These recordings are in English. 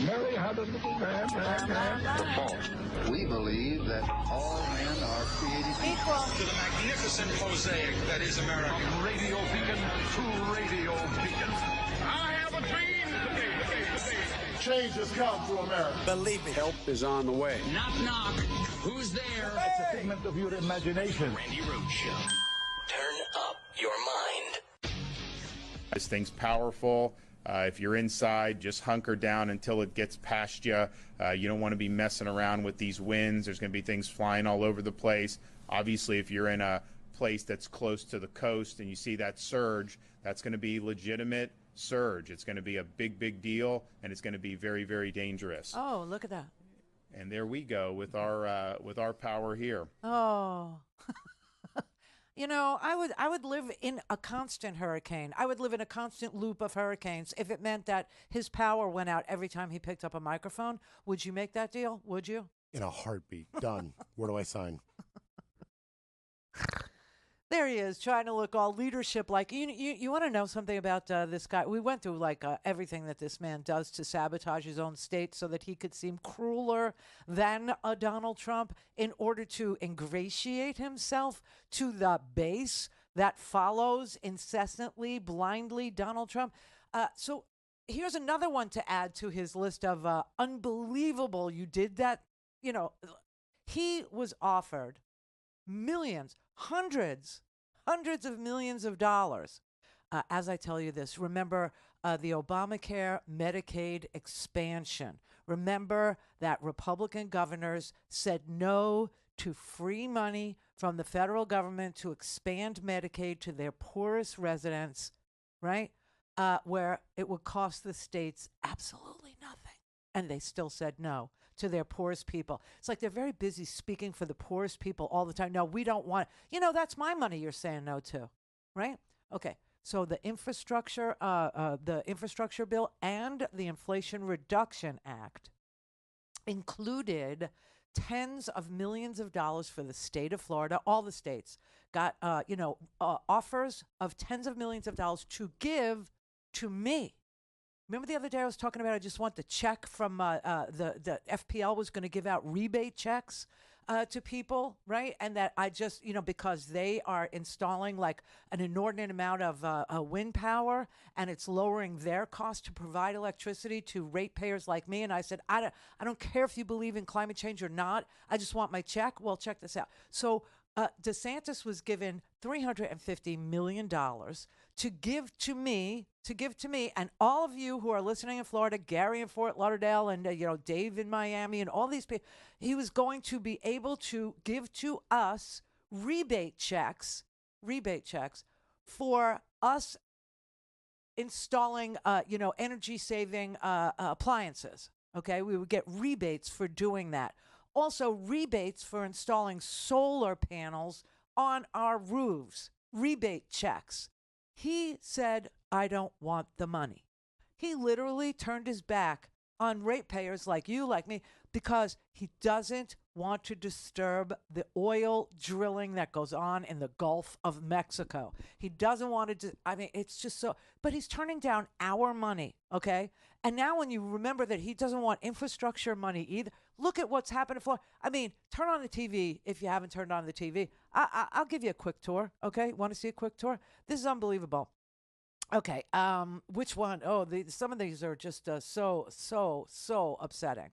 Mary had a little lamb. The fault. We believe that all men are created equal. To the magnificent mosaic that is America. From radio beacon to radio beacon. I have a dream. Change has come to America. Believe me. Help is on the way. Knock, knock. Who's there? It's a figment of your imagination. Randi Rhodes Show. Turn up your mind. This thing's powerful. If you're inside, just hunker down until it gets past you. You don't want to be messing around with these winds. There's going to be things flying all over the place. Obviously, if you're in a place that's close to the coast and you see that surge, that's going to be legitimate surge. It's going to be a big, big deal, and it's going to be very, very dangerous. Oh, look at that. And there we go with our power here. Oh. You know, I would live in a constant hurricane. I would live in a constant loop of hurricanes if it meant that his power went out every time he picked up a microphone. Would you make that deal? Would you? In a heartbeat. Done. Where do I sign? There he is, trying to look all leadership-like. You want to know something about this guy? We went through, like, everything that this man does to sabotage his own state so that he could seem crueler than Donald Trump in order to ingratiate himself to the base that follows incessantly, blindly Donald Trump. So here's another one to add to his list of unbelievable, you did that. You know, he was offered millions, hundreds of millions of dollars. As I tell you this, remember the Obamacare Medicaid expansion. Remember that Republican governors said no to free money from the federal government to expand Medicaid to their poorest residents, right? Where it would cost the states absolutely nothing. And they still said no to their poorest people. It's like they're very busy speaking for the poorest people all the time. No, we don't want, that's my money you're saying no to, right? Okay, so the infrastructure bill and the Inflation Reduction Act included tens of millions of dollars for the state of Florida. All the states got, offers of tens of millions of dollars to give to me. Remember the other day I was talking about I just want the check from the FPL was going to give out rebate checks to people, right? And that I just, because they are installing like an inordinate amount of wind power and it's lowering their cost to provide electricity to ratepayers like me. And I said, I don't care if you believe in climate change or not. I just want my check. Well, check this out. So DeSantis was given $350 million to give to me, and all of you who are listening in Florida, Gary in Fort Lauderdale, and Dave in Miami, and all these people, he was going to be able to give to us rebate checks for us installing, energy saving appliances. Okay, we would get rebates for doing that. Also, rebates for installing solar panels on our roofs. Rebate checks. He said, I don't want the money. He literally turned his back on ratepayers like you, like me, because he doesn't want to disturb the oil drilling that goes on in the Gulf of Mexico. He doesn't want to, it's just so, but he's turning down our money, okay? And now when you remember that he doesn't want infrastructure money either, look at what's happening for, turn on the TV if you haven't turned on the TV. I'll give you a quick tour, okay? Want to see a quick tour? This is unbelievable. Okay, which one? Oh, some of these are just so upsetting.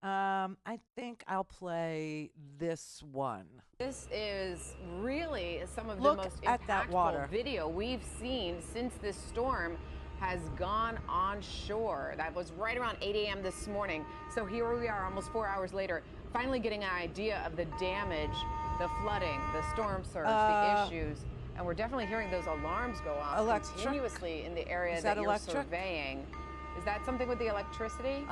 I think I'll play this one. This is really some of Look the most at that water. impactful video we've seen since this storm has gone on shore. That was right around 8 a.m. this morning. So here we are almost 4 hours later, finally getting an idea of the damage, the flooding, the storm surge, the issues. And we're definitely hearing those alarms go off continuously in the area that you're surveying. Is that something with the electricity?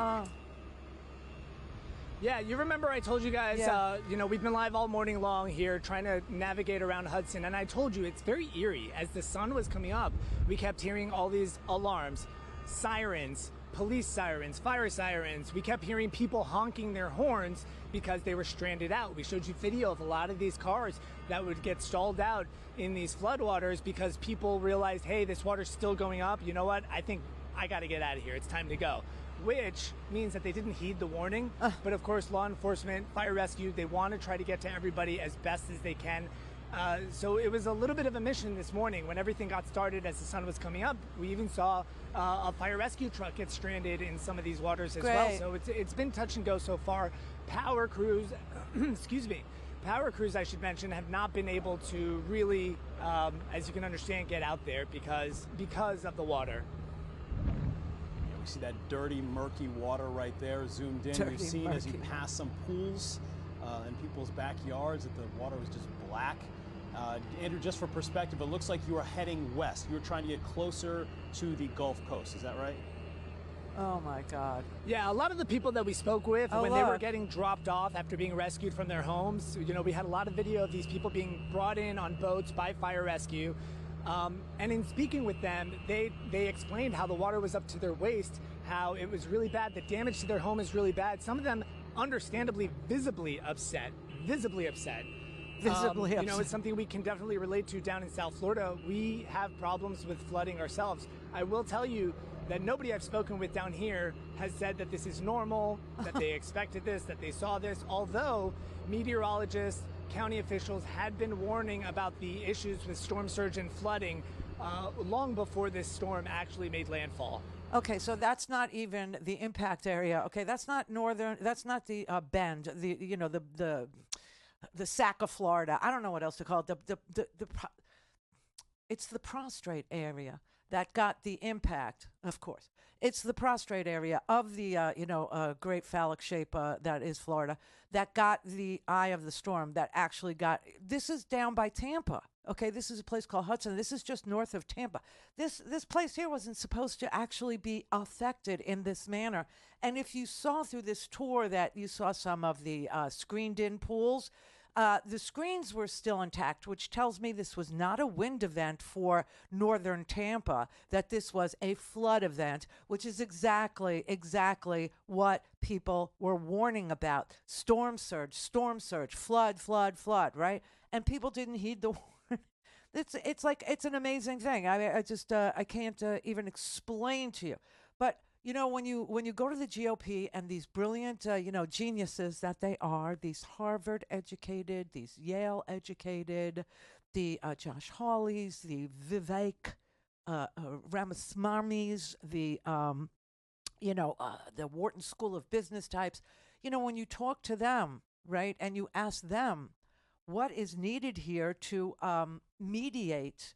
Yeah, you remember I told you guys, we've been live all morning long here trying to navigate around Hudson, and I told you it's very eerie. As the sun was coming up, we kept hearing all these alarms, sirens, police sirens, fire sirens. We kept hearing people honking their horns because they were stranded out. We showed you video of a lot of these cars that would get stalled out in these floodwaters because people realized, hey, this water's still going up. You know what? I think I got to get out of here. It's time to go. Which means that they didn't heed the warning. But of course, law enforcement, fire rescue, they want to try to get to everybody as best as they can. So it was a little bit of a mission this morning when everything got started as the sun was coming up. We even saw a fire rescue truck get stranded in some of these waters as well. So it's been touch and go so far. Power crews, excuse me, power crews, I should mention, have not been able to really, as you can understand, get out there because of the water. We see that dirty, murky water right there zoomed in. We've seen as you pass some pools in people's backyards that the water was just black. Andrew, just for perspective, it looks like you are heading west. You're trying to get closer to the Gulf Coast. Is that right? Oh, my God. Yeah, a lot of the people that we spoke with when they were getting dropped off after being rescued from their homes, you know, we had a lot of video of these people being brought in on boats by fire rescue. And in speaking with them, they explained how the water was up to their waist, how it was really bad, the damage to their home is really bad. Some of them understandably visibly upset. You know, it's something we can definitely relate to down in South Florida. We have problems with flooding ourselves. I will tell you that nobody I've spoken with down here has said that this is normal, that they expected this, that they saw this, although meteorologists, county officials had been warning about the issues with storm surge and flooding long before this storm actually made landfall. Okay, so that's not even the impact area. Okay, that's not northern. That's not the Bend. The sack of Florida. I don't know what else to call it. It's the prostrate area that got the impact. Of course, it's the prostrate area of the great phallic shape that is Florida that got the eye of the storm. That actually got. This is down by Tampa. Okay, this is a place called Hudson. This is just north of Tampa. This place here wasn't supposed to actually be affected in this manner. And if you saw through this tour that you saw some of the screened-in pools, the screens were still intact, which tells me this was not a wind event for northern Tampa, that this was a flood event, which is exactly what people were warning about. Storm surge, flood, right? And people didn't heed the warning. It's like, it's an amazing thing. I mean, I can't even explain to you. But, you know, when you go to the GOP and these brilliant, geniuses that they are, these Harvard-educated, these Yale-educated, the Josh Hawleys, the Vivek Ramaswamys, the Wharton School of Business types, you know, when you talk to them, right, and you ask them, what is needed here to mediate?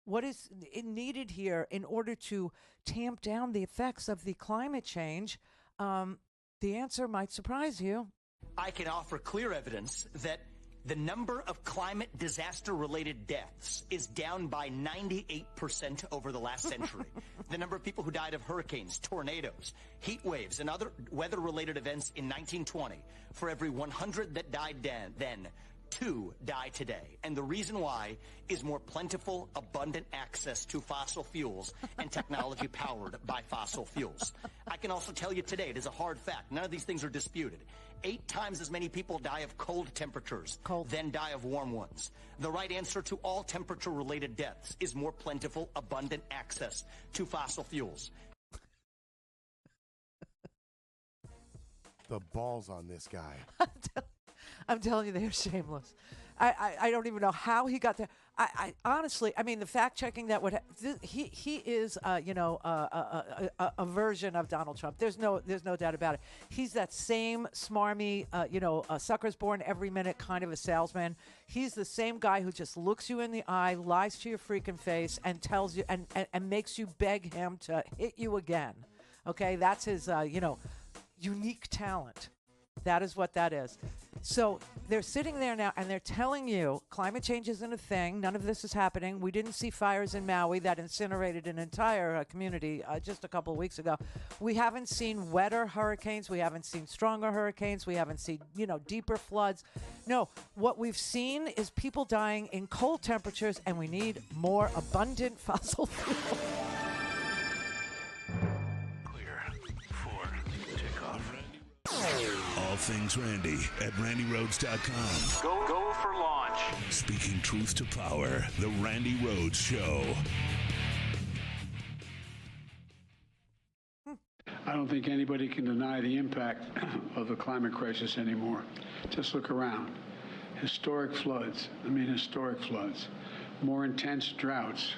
What is needed here in order to tamp down the effects of the climate change? The answer might surprise you. I can offer clear evidence that the number of climate disaster-related deaths is down by 98% over the last century. The number of people who died of hurricanes, tornadoes, heat waves, and other weather-related events in 1920, for every 100 that died then, 2 die today. And the reason why is more plentiful, abundant access to fossil fuels and technology powered by fossil fuels. I can also tell you today, it is a hard fact, none of these things are disputed. 8 times as many people die of cold temperatures than die of warm ones. The right answer to all temperature-related deaths is more plentiful, abundant access to fossil fuels. The balls on this guy. I'm telling you, they're shameless. I don't even know how he got there. I honestly, I mean, the fact checking that would he is a version of Donald Trump. There's no doubt about it. He's that same smarmy, suckers born every minute kind of a salesman. He's the same guy who just looks you in the eye, lies to your freaking face, and tells you and makes you beg him to hit you again. Okay, that's his unique talent. That is what that is. So they're sitting there now and they're telling you climate change isn't a thing. None of this is happening. We didn't see fires in Maui that incinerated an entire community just a couple of weeks ago. We haven't seen wetter hurricanes. We haven't seen stronger hurricanes. We haven't seen, deeper floods. No, what we've seen is people dying in cold temperatures, and we need more abundant fossil fuel. All things Randi at RandiRhodes.com. Go for launch. Speaking truth to power, the Randi Rhodes Show. don't think anybody can deny the impact of the climate crisis anymore. Just look around. Historic floods, historic floods, more intense droughts,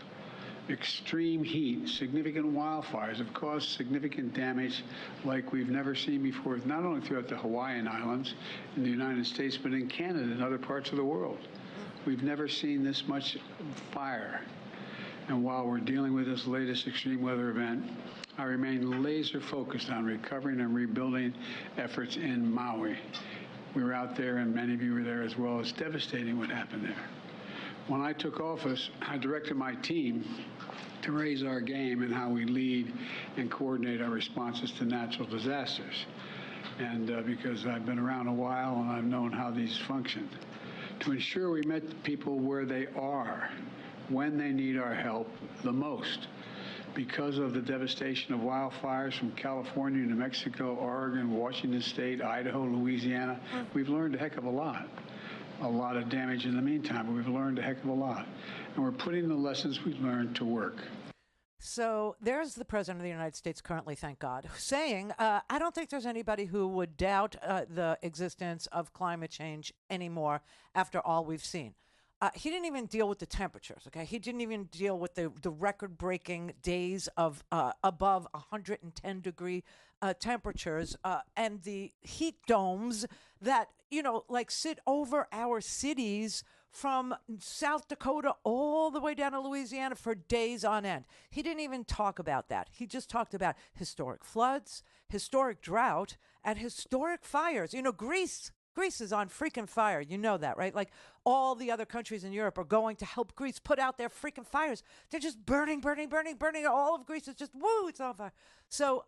extreme heat, significant wildfires have caused significant damage like we've never seen before, not only throughout the Hawaiian Islands in the United States, but in Canada and other parts of the world. We've never seen this much fire. And while we're dealing with this latest extreme weather event, I remain laser focused on recovering and rebuilding efforts in Maui. We were out there, and many of you were there as well. It's devastating what happened there. When I took office, I directed my team to raise our game in how we lead and coordinate our responses to natural disasters. And because I've been around a while and I've known how these function, to ensure we met people where they are, when they need our help the most. Because of the devastation of wildfires from California, New Mexico, Oregon, Washington State, Idaho, Louisiana, we've learned a heck of a lot. A lot of damage in the meantime, but we've learned a heck of a lot. And we're putting the lessons we've learned to work. So there's the President of the United States currently, thank God, saying, I don't think there's anybody who would doubt the existence of climate change anymore after all we've seen. He didn't even deal with the temperatures, okay? He didn't even deal with the record-breaking days of above 110-degree temperatures and the heat domes that, sit over our cities from South Dakota all the way down to Louisiana for days on end. He didn't even talk about that. He just talked about historic floods, historic drought, and historic fires. Greece is on freaking fire. You know that, right? Like all the other countries in Europe are going to help Greece put out their freaking fires. They're just burning. All of Greece is just, woo, it's on fire. So,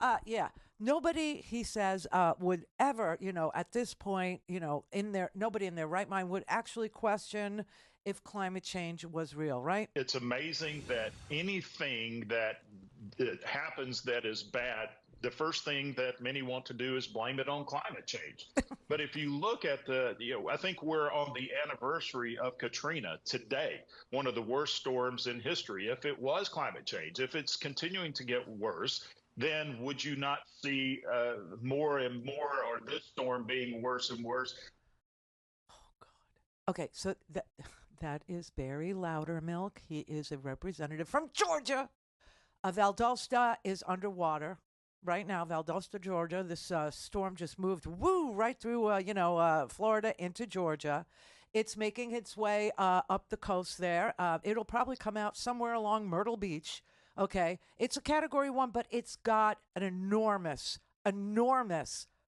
nobody, he says, would ever, at this point, nobody in their right mind would actually question if climate change was real, right? It's amazing that anything that happens that is bad, the first thing that many want to do is blame it on climate change. But if you look at I think we're on the anniversary of Katrina today, one of the worst storms in history. If it was climate change, if it's continuing to get worse, then would you not see more and more, or this storm being worse and worse? Oh, God. Okay, so that is Barry Loudermilk. He is a representative from Georgia. Valdosta is underwater. Right now, Valdosta, Georgia, this storm just moved, right through, Florida into Georgia. It's making its way up the coast there. It'll probably come out somewhere along Myrtle Beach. Okay, it's a Category 1, but it's got an enormous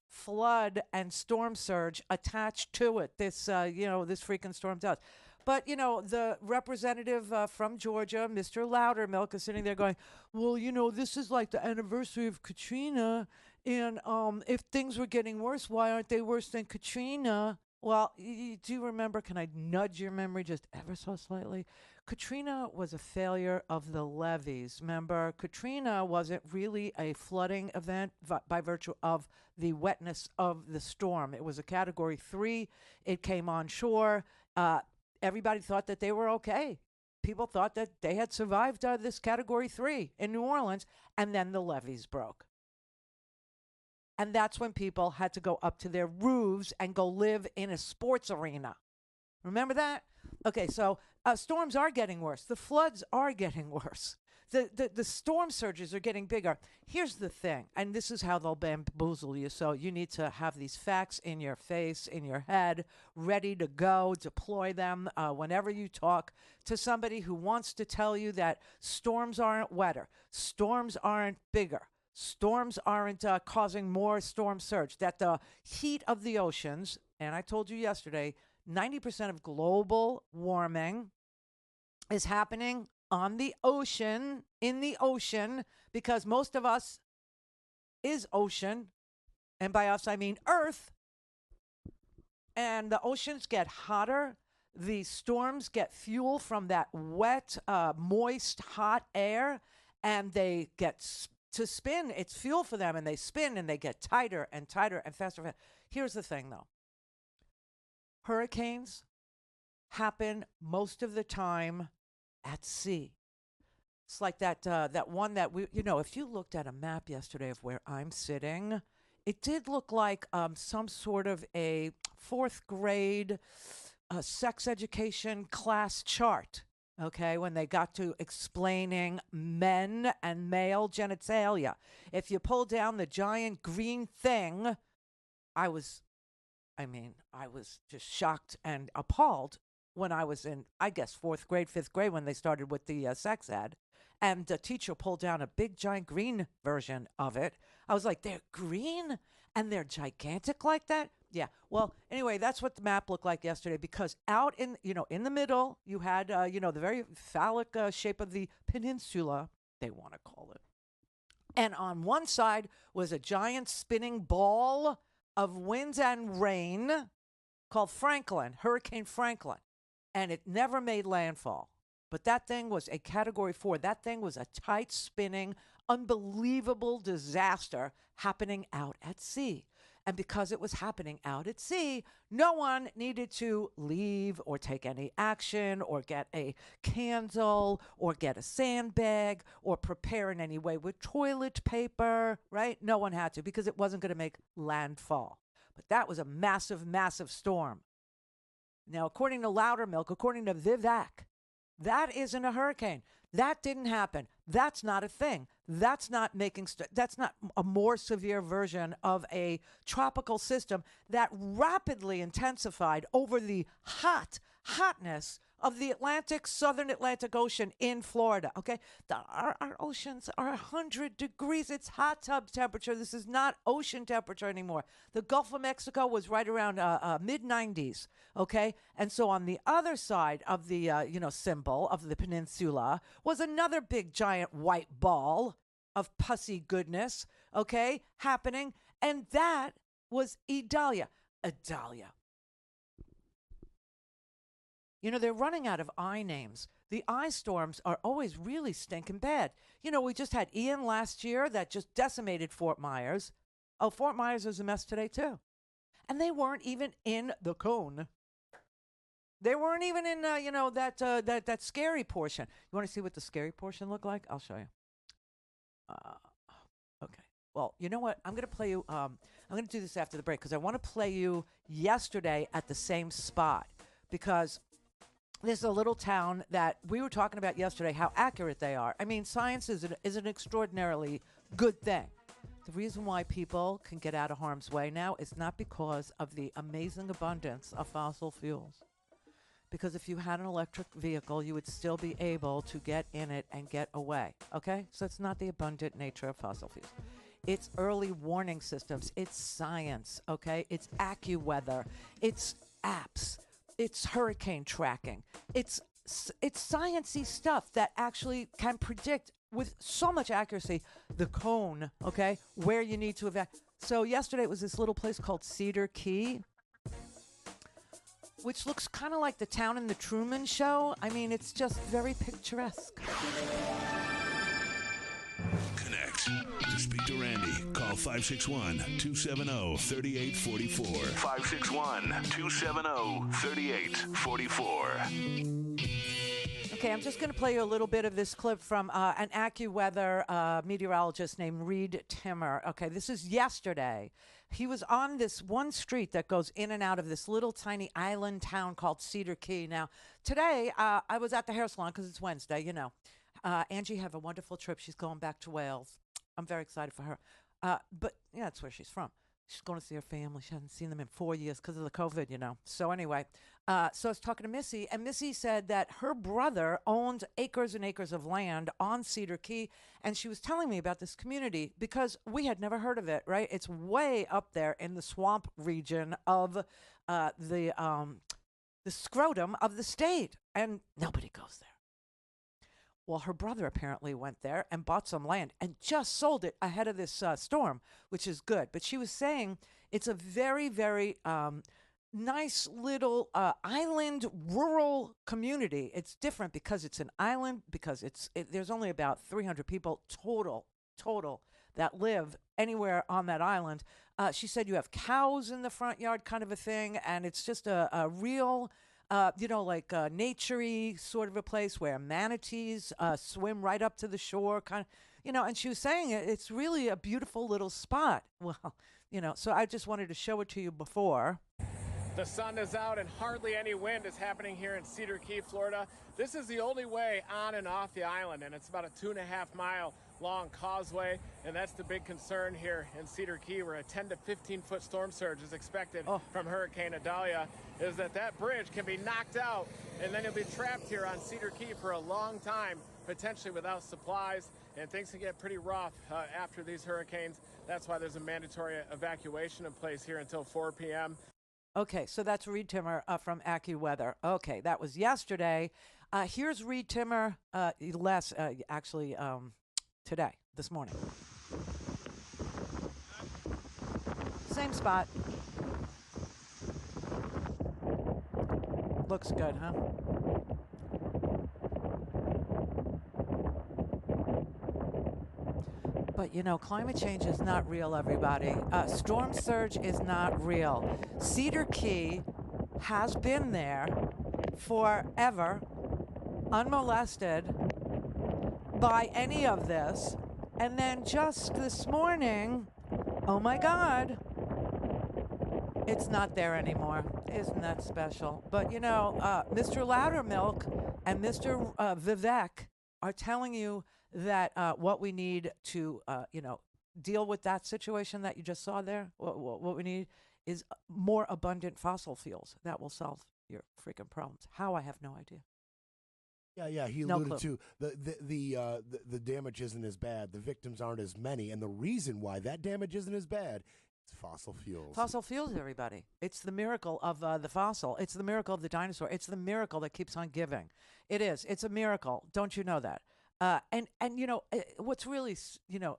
flood and storm surge attached to it. This freaking storm does. But, the representative from Georgia, Mr. Loudermilk, is sitting there going, well, this is like the anniversary of Katrina. And if things were getting worse, why aren't they worse than Katrina? Well, do you remember? Can I nudge your memory just ever so slightly? Katrina was a failure of the levees. Remember, Katrina wasn't really a flooding event by virtue of the wetness of the storm. It was a Category 3. It came on shore. Everybody thought that they were okay. People thought that they had survived this Category 3 in New Orleans, and then the levees broke. And that's when people had to go up to their roofs and go live in a sports arena. Remember that? Okay, so storms are getting worse. The floods are getting worse. The storm surges are getting bigger. Here's the thing, and this is how they'll bamboozle you. So you need to have these facts in your face, in your head, ready to go, deploy them whenever you talk to somebody who wants to tell you that storms aren't wetter, storms aren't bigger, storms aren't causing more storm surge, that the heat of the oceans, and I told you yesterday, 90% of global warming is happening on the ocean, in the ocean, because most of us is ocean. And by us, I mean Earth. And the oceans get hotter. The storms get fuel from that wet, moist, hot air. And they get to spin. It's fuel for them. And they spin and they get tighter and tighter and faster. Here's the thing, though. Hurricanes happen most of the time at sea. It's like that one that if you looked at a map yesterday of where I'm sitting, it did look like some sort of a fourth grade sex education class chart. Okay, when they got to explaining men and male genitalia. If you pull down the giant green thing, I was just shocked and appalled when I was in, I guess, fourth grade, fifth grade, when they started with the sex ed. And the teacher pulled down a big, giant green version of it. I was like, they're green and they're gigantic like that? Yeah. Well, anyway, that's what the map looked like yesterday, because out in the middle, you had, the very phallic shape of the peninsula, they want to call it. And on one side was a giant spinning ball of winds and rain called Hurricane Franklin. And it never made landfall. But that thing was a Category 4. That thing was a tight spinning, unbelievable disaster happening out at sea. And because it was happening out at sea, no one needed to leave or take any action or get a candle or get a sandbag or prepare in any way with toilet paper, right? No one had to, because it wasn't going to make landfall. But that was a massive, massive storm. Now, according to Loudermilk, according to Vivek, that isn't a hurricane. That didn't happen. That's not a thing. That's not that's not a more severe version of a tropical system that rapidly intensified over the hotness of the southern Atlantic Ocean in Florida, okay? Our oceans are 100 degrees. It's hot tub temperature. This is not ocean temperature anymore. The Gulf of Mexico was right around mid-90s, okay? And so on the other side of the, symbol of the peninsula was another big, giant white ball of pussy goodness, okay, happening. And that was Idalia. They're running out of I names. The I storms are always really stinking bad. We just had Ian last year that just decimated Fort Myers. Oh, Fort Myers is a mess today, too. And they weren't even in the cone. They weren't even in, that scary portion. You want to see what the scary portion looked like? I'll show you. Okay. Well, you know what? I'm going to play you, I'm going to do this after the break, because I want to play you yesterday at the same spot, because this is a little town that we were talking about yesterday, how accurate they are. I mean, science is an extraordinarily good thing. The reason why people can get out of harm's way now is not because of the amazing abundance of fossil fuels. Because if you had an electric vehicle, you would still be able to get in it and get away, okay? So it's not the abundant nature of fossil fuels. It's early warning systems. It's science, okay? It's AccuWeather. It's apps. It's hurricane tracking. It's science-y stuff that actually can predict with so much accuracy the cone, okay, where you need to evacuate. So yesterday it was this little place called Cedar Key, which looks kind of like the town in the Truman Show. I mean, it's just very picturesque. Connect. To speak to Randi, call 561-270-3844. 561-270-3844. Okay, I'm just going to play you a little bit of this clip from an AccuWeather meteorologist named Reed Timmer. Okay, this is yesterday. He was on this one street that goes in and out of this little tiny island town called Cedar Key. Now, today I was at the hair salon because it's Wednesday, Angie had a wonderful trip. She's going back to Wales. I'm very excited for her. But, yeah, that's where she's from. She's going to see her family. She hasn't seen them in 4 years because of the COVID, So anyway, so I was talking to Missy, and Missy said that her brother owned acres and acres of land on Cedar Key, and she was telling me about this community because we had never heard of it, right? It's way up there in the swamp region of the scrotum of the state, and nobody goes there. Well, her brother apparently went there and bought some land and just sold it ahead of this storm, which is good. But she was saying it's a very, very nice little island rural community. It's different because it's an island, because there's only about 300 people total that live anywhere on that island. She said you have cows in the front yard kind of a thing, and it's just a real nature-y sort of a place where manatees swim right up to the shore, kind of, and she was saying it's really a beautiful little spot. Well, so I just wanted to show it to you before. The sun is out and hardly any wind is happening here in Cedar Key, Florida. This is the only way on and off the island, and it's about a 2.5-mile long causeway, and that's the big concern here in Cedar Key, where a 10 to 15-foot storm surge is expected from Hurricane Idalia, is that bridge can be knocked out, and then you'll be trapped here on Cedar Key for a long time, potentially without supplies, and things can get pretty rough after these hurricanes. That's why there's a mandatory evacuation in place here until 4 p.m. Okay, so that's Reed Timmer from AccuWeather. Okay, that was yesterday. Here's Reed Timmer today, this morning. Same spot. Looks good, huh? But, climate change is not real, everybody. Storm surge is not real. Cedar Key has been there forever, unmolested by any of this. And then just this morning, oh my God, it's not there anymore. Isn't that special? But, Mr. Loudermilk and Mr. Vivek are telling you that what we need to, deal with that situation that you just saw there, what we need is more abundant fossil fuels. That will solve your freaking problems. How? I have no idea. Yeah. He alluded to the damage isn't as bad. The victims aren't as many. And the reason why that damage isn't as bad is fossil fuels. Fossil fuels, everybody. It's the miracle of the fossil. It's the miracle of the dinosaur. It's the miracle that keeps on giving. It is. It's a miracle. Don't you know that? What's really,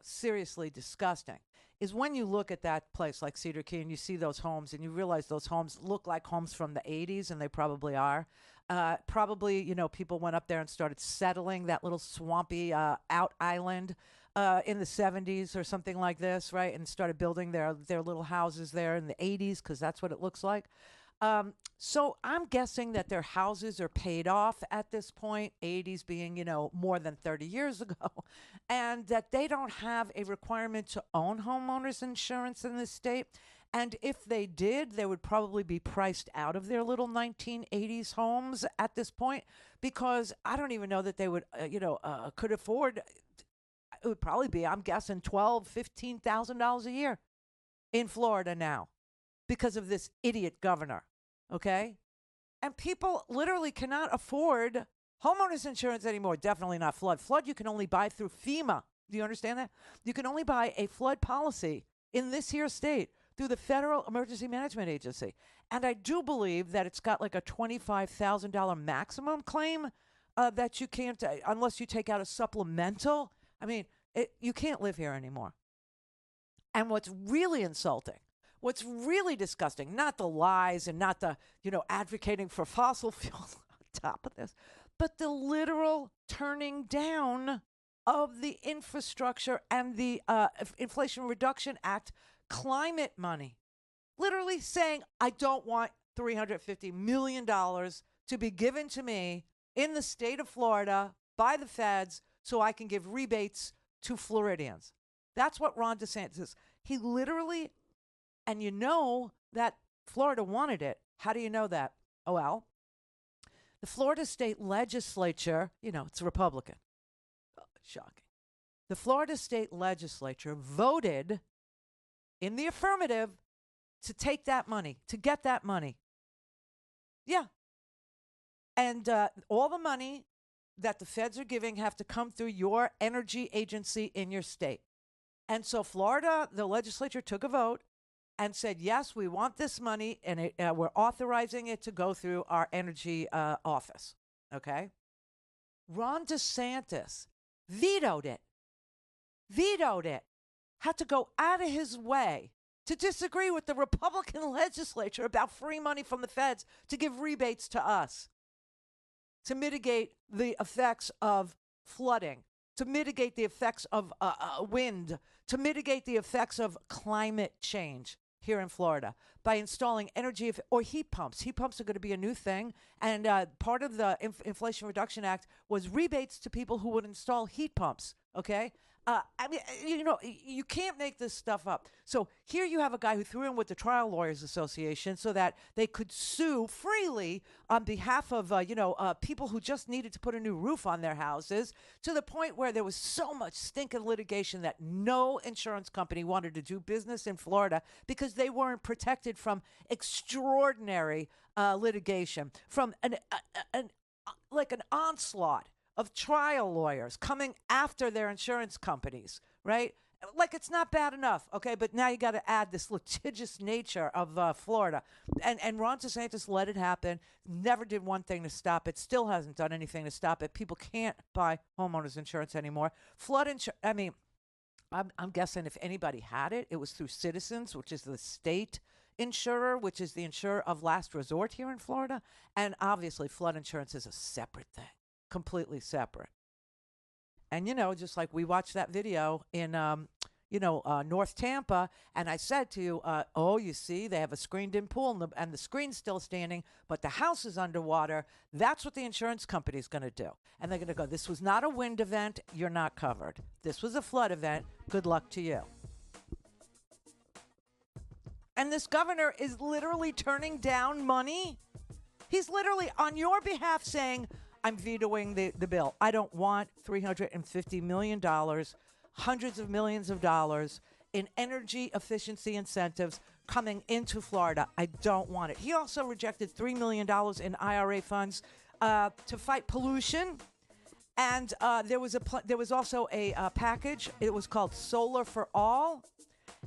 seriously disgusting is when you look at that place like Cedar Key and you see those homes and you realize those homes look like homes from the 80s, and they probably are. People went up there and started settling that little swampy out island in the 70s or something like this, right? And started building their little houses there in the 80s, because that's what it looks like. So I'm guessing that their houses are paid off at this point, 80s being, more than 30 years ago, and that they don't have a requirement to own homeowners insurance in this state. And if they did, they would probably be priced out of their little 1980s homes at this point, because I don't even know that they would, could afford. It would probably be, I'm guessing, $12,000, $15,000 a year in Florida now because of this idiot governor. Okay? And people literally cannot afford homeowners insurance anymore. Definitely not flood. Flood you can only buy through FEMA. Do you understand that? You can only buy a flood policy in this here state through the Federal Emergency Management Agency. And I do believe that it's got like a $25,000 maximum claim that you can't, unless you take out a supplemental. I mean, you can't live here anymore. And what's really insulting, what's really disgusting, not the lies and not the, advocating for fossil fuels on top of this, but the literal turning down of the infrastructure and the Inflation Reduction Act climate money. Literally saying, I don't want $350 million to be given to me in the state of Florida by the feds so I can give rebates to Floridians. That's what Ron DeSantis is. He literally, and you know that Florida wanted it. How do you know that? Oh, well, the Florida state legislature, it's Republican. Oh, shocking. The Florida state legislature voted in the affirmative to take that money, to get that money. Yeah. And all the money that the feds are giving have to come through your energy agency in your state. And so Florida, the legislature took a vote and said, yes, we want this money, and we're authorizing it to go through our energy office. Okay? Ron DeSantis vetoed it. Had to go out of his way to disagree with the Republican legislature about free money from the feds to give rebates to us, to mitigate the effects of flooding, to mitigate the effects of wind, to mitigate the effects of climate change. here in Florida by installing or heat pumps. Heat pumps are going to be a new thing. And part of the Inflation Reduction Act was rebates to people who would install heat pumps. Okay. I mean, you can't make this stuff up. So here you have a guy who threw in with the Trial Lawyers Association so that they could sue freely on behalf of, people who just needed to put a new roof on their houses, to the point where there was so much stinking litigation that no insurance company wanted to do business in Florida because they weren't protected from extraordinary litigation, from an onslaught of trial lawyers coming after their insurance companies, right? Like, it's not bad enough, okay? But now you got to add this litigious nature of Florida. And Ron DeSantis let it happen, never did one thing to stop it, still hasn't done anything to stop it. People can't buy homeowners insurance anymore. Flood insurance, I mean, I'm guessing if anybody had it, it was through Citizens, which is the state insurer, which is the insurer of last resort here in Florida. And obviously, flood insurance is a separate thing. Completely separate. And, just like we watched that video in, North Tampa, and I said to you, you see, they have a screened-in pool, and the screen's still standing, but the house is underwater. That's what the insurance company's going to do. And they're going to go, this was not a wind event. You're not covered. This was a flood event. Good luck to you. And this governor is literally turning down money. He's literally on your behalf saying, I'm vetoing the bill. I don't want $350 million, hundreds of millions of dollars in energy efficiency incentives coming into Florida. I don't want it. He also rejected $3 million in IRA funds to fight pollution. And there was also a package. It was called Solar for All.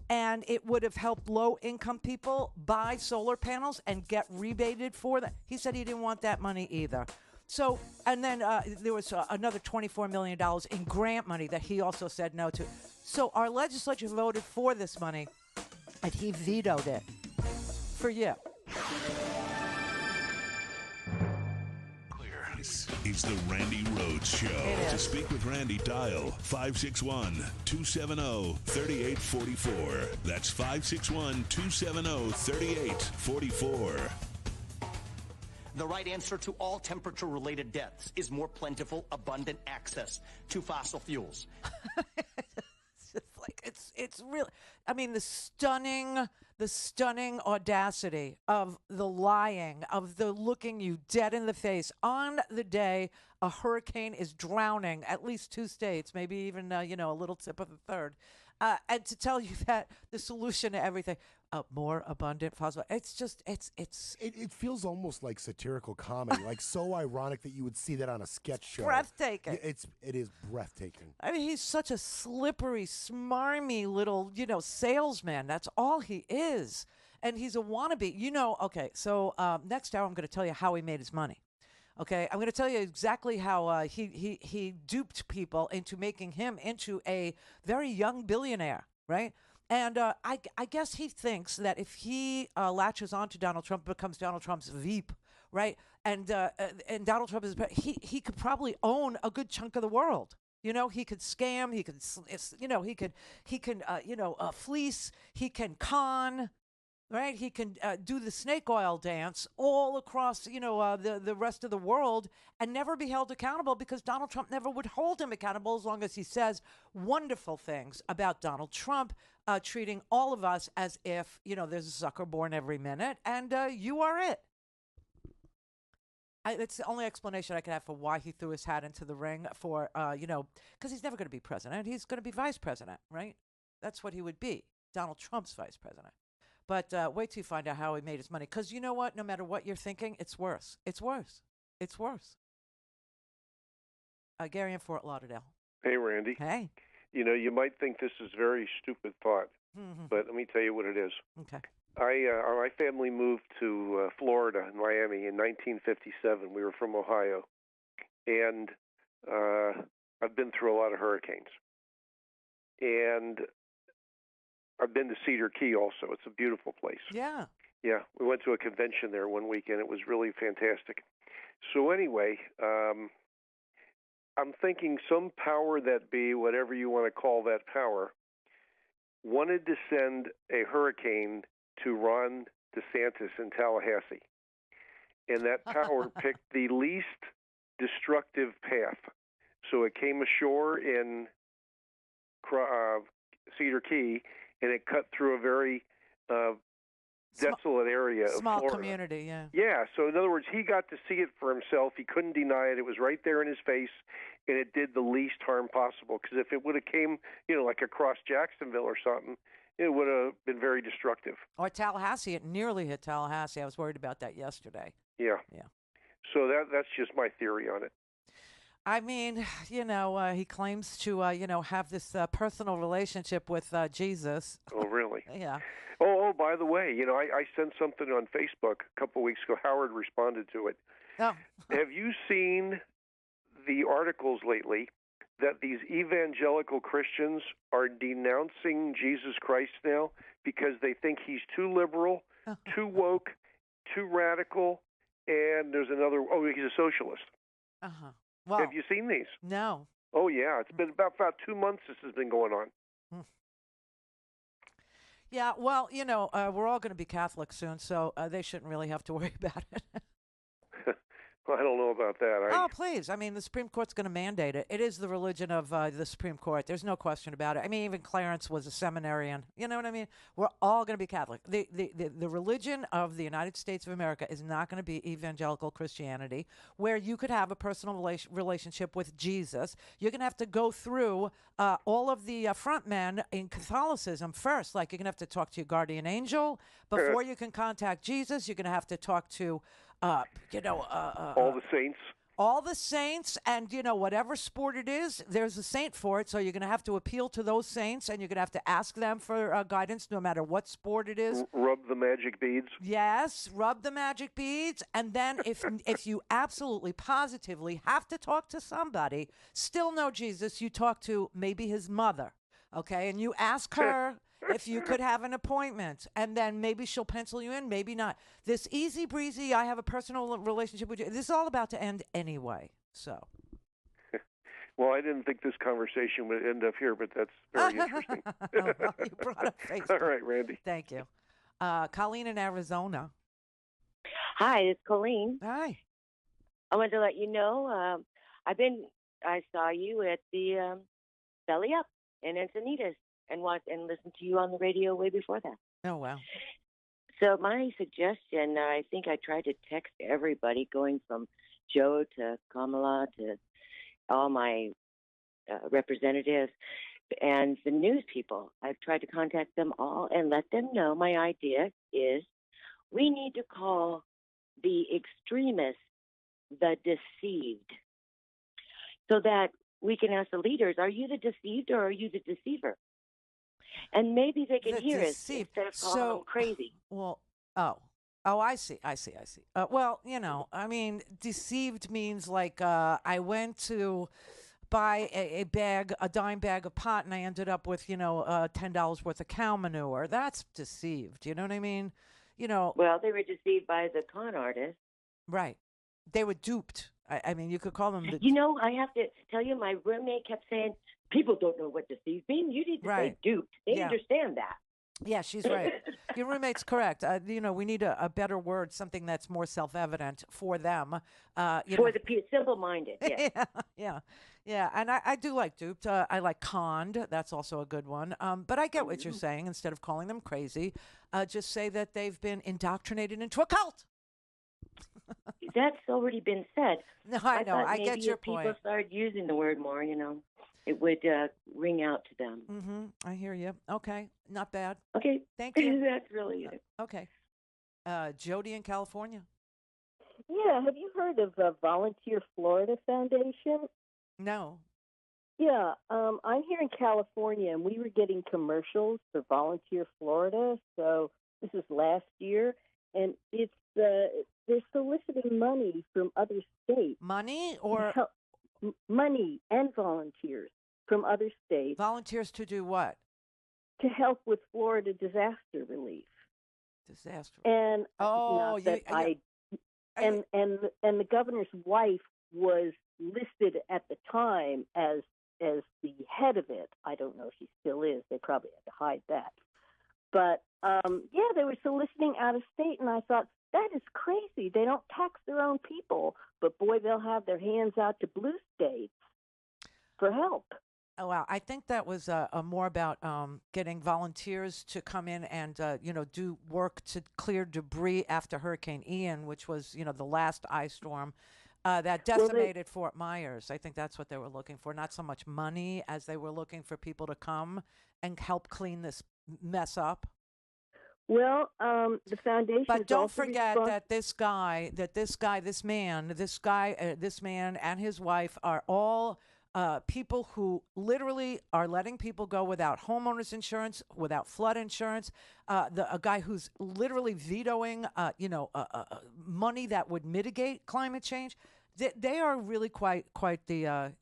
And it would have helped low-income people buy solar panels and get rebated for that. He said he didn't want that money either. So, and then there was another $24 million in grant money that he also said no to. So our legislature voted for this money, and he vetoed it for you. This is the Randi Rhodes Show. To speak with Randi, dial 561-270-3844. That's 561-270-3844. The right answer to all temperature-related deaths is more plentiful, abundant access to fossil fuels. It's really, I mean, the stunning audacity of the lying, of the looking you dead in the face on the day a hurricane is drowning at least 2 states, maybe even, a little tip of the third. And to tell you that the solution to everything, more abundant fossil. It's just, It feels almost like satirical comedy, like so ironic that you would see that on a sketch show. Breathtaking. It is breathtaking. I mean, he's such a slippery, smarmy little, salesman. That's all he is. And he's a wannabe. Okay, so next hour I'm going to tell you how he made his money. Okay, I'm going to tell you exactly how he duped people into making him into a very young billionaire, right? And I guess he thinks that if he latches on to Donald Trump, becomes Donald Trump's Veep, right? And Donald Trump he could probably own a good chunk of the world. He could scam, he could fleece, he can con. Right, he can do the snake oil dance all across, the rest of the world and never be held accountable because Donald Trump never would hold him accountable as long as he says wonderful things about Donald Trump, treating all of us as if, there's a sucker born every minute and you are it. It's the only explanation I can have for why he threw his hat into the ring for, because he's never going to be president. He's going to be vice president, right? That's what he would be, Donald Trump's vice president. But wait till you find out how he made his money. Because you know what? No matter what you're thinking, it's worse. It's worse. It's worse. Gary in Fort Lauderdale. Hey, Randy. Hey. You might think this is a very stupid thought, but let me tell you what it is. Okay. My family moved to Florida, in Miami, in 1957. We were from Ohio. And I've been through a lot of hurricanes. And I've been to Cedar Key also. It's a beautiful place. Yeah. Yeah. We went to a convention there one weekend. It was really fantastic. So anyway, I'm thinking some power that be, whatever you want to call that power, wanted to send a hurricane to Ron DeSantis in Tallahassee. And that tower picked the least destructive path. So it came ashore in Cedar Key, and it cut through a very desolate area of Small Florida. community, yeah. Yeah, so in other words, he got to see it for himself. He couldn't deny it. It was right there in his face, and it did the least harm possible. Because if it would have came, like across Jacksonville or something, it would have been very destructive. Or Tallahassee. It nearly hit Tallahassee. I was worried about that yesterday. Yeah. Yeah. So that's just my theory on it. I mean, he claims to, have this personal relationship with Jesus. Oh, really? Yeah. Oh, by the way, I sent something on Facebook a couple of weeks ago. Howard responded to it. Oh. Have you seen the articles lately that these evangelical Christians are denouncing Jesus Christ now because they think he's too liberal, too woke, too radical, and there's another, he's a socialist. Uh-huh. Wow. Have you seen these? No. Oh, yeah. It's been about 2 months this has been going on. Yeah, well, we're all going to be Catholic soon, so they shouldn't really have to worry about it. Well, I don't know about that. Oh, please. I mean, the Supreme Court's going to mandate it. It is the religion of the Supreme Court. There's no question about it. I mean, even Clarence was a seminarian. You know what I mean? We're all going to be Catholic. The religion of the United States of America is not going to be evangelical Christianity, where you could have a personal relationship with Jesus. You're going to have to go through all of the front men in Catholicism first. Like, you're going to have to talk to your guardian angel before you can contact Jesus. You're going to have to talk to all the saints. All the saints, and, whatever sport it is, there's a saint for it. So you're going to have to appeal to those saints, and you're going to have to ask them for guidance no matter what sport it is. Rub the magic beads. Yes, rub the magic beads. And then if you absolutely, positively have to talk to somebody, still no Jesus, you talk to maybe his mother, okay? And you ask her if you could have an appointment, and then maybe she'll pencil you in, maybe not. This easy breezy, I have a personal relationship with you. This is all about to end anyway, so. Well, I didn't think this conversation would end up here, but that's very interesting. Well, you brought up Facebook. All right, Randy. Thank you. Colleen in Arizona. Hi, it's Colleen. Hi. I wanted to let you know, I saw you at the Belly Up in Encinitas and listened to you on the radio way before that. Oh, wow. So my suggestion, I think I tried to text everybody, going from Joe to Kamala to all my representatives and the news people. I've tried to contact them all and let them know my idea is we need to call the extremists the deceived, so that we can ask the leaders, are you the deceived or are you the deceiver? And maybe they can hear us instead of calling them crazy. Well, I see. Well, I mean, deceived means like I went to buy a dime bag of pot, and I ended up with, $10 worth of cow manure. That's deceived. You know what I mean? Well, they were deceived by the con artists. Right. They were duped. I mean, you could call them. I have to tell you, my roommate kept saying, people don't know what deceived means. You need to say duped. They understand that. Yeah, she's right. Your roommate's correct. We need a better word, something that's more self-evident for them. For the simple-minded, yeah. Yeah, and I do like duped. I like conned. That's also a good one. But I get what you're saying. Instead of calling them crazy, just say that they've been indoctrinated into a cult. That's already been said. No, I know. I get your if people point. started using the word more, it would ring out to them. Mm-hmm. I hear you. Okay. Not bad. Okay. Thank you. That's really it. Okay. Jody in California. Yeah. Have you heard of Volunteer Florida Foundation? No. Yeah. I'm here in California, and we were getting commercials for Volunteer Florida. So this is last year, and it's they're soliciting money from other states. Money or money and volunteers from other states. Volunteers to do what? To help with Florida disaster relief. Disaster. And and the governor's wife was listed at the time as the head of it. I don't know if she still is. They probably had to hide that. But, yeah, they were soliciting out of state, and I thought, that is crazy. They don't tax their own people, but, boy, they'll have their hands out to blue states for help. Oh, wow. I think that was more about getting volunteers to come in and, do work to clear debris after Hurricane Ian, which was, the last ice storm that decimated Fort Myers. I think that's what they were looking for. Not so much money as they were looking for people to come and help clean this mess up. Well, the foundation. But don't forget that this man and his wife are all people who literally are letting people go without homeowners insurance, without flood insurance. A guy who's literally vetoing, money that would mitigate climate change. They are really quite the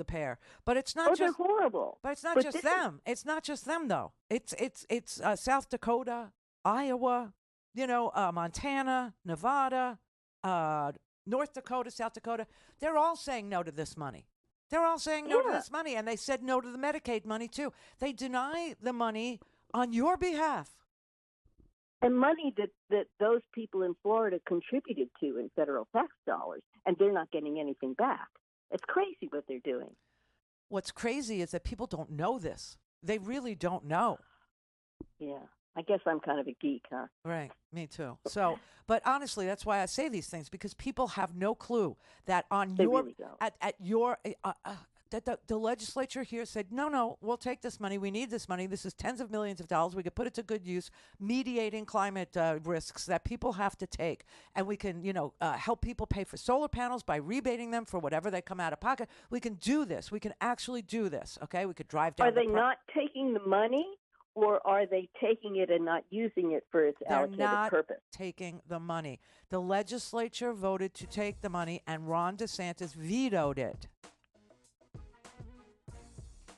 pair. But it's not they're horrible. But it's not just them. It's not just them though. It's South Dakota, Iowa, Montana, Nevada, North Dakota, South Dakota. They're all saying no to this money. They're all saying no to this money, and they said no to the Medicaid money, too. They deny the money on your behalf. And money that those people in Florida contributed to in federal tax dollars, and they're not getting anything back. It's crazy what they're doing. What's crazy is that people don't know this. They really don't know. Yeah. I guess I'm kind of a geek, huh? Right, me too. So, but honestly, that's why I say these things, because people have no clue that on the legislature here said, no, we'll take this money. We need this money. This is tens of millions of dollars. We could put it to good use, mediating climate risks that people have to take, and we can, help people pay for solar panels by rebating them for whatever they come out of pocket. We can do this. We can actually do this. Okay, we could drive down. Are they not taking the money? Or are they taking it and not using it for its allocated purpose? They're not taking the money. The legislature voted to take the money, and Ron DeSantis vetoed it.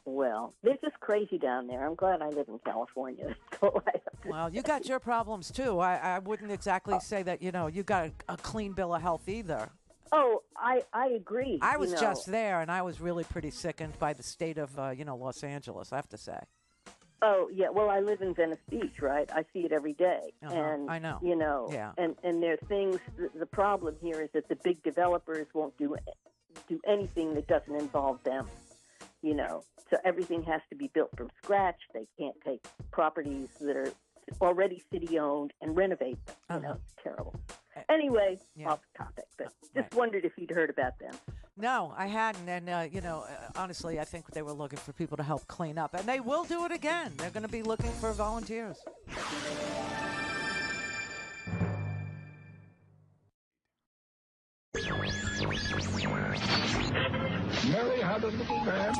Well, this is crazy down there. I'm glad I live in California. So well, you got your problems, too. I wouldn't exactly say that, you got a clean bill of health either. Oh, I agree. I was just there, and I was really pretty sickened by the state of, Los Angeles, I have to say. Oh, yeah. Well, I live in Venice Beach, right? I see it every day. And I know. Yeah. And there are things, the problem here is that the big developers won't do anything that doesn't involve them, So everything has to be built from scratch. They can't take properties that are already city-owned and renovate them. It's terrible. Anyway, off topic, but just wondered if you'd heard about them. No, I hadn't. And, honestly, I think they were looking for people to help clean up. And they will do it again. They're going to be looking for volunteers. Mary had a little man.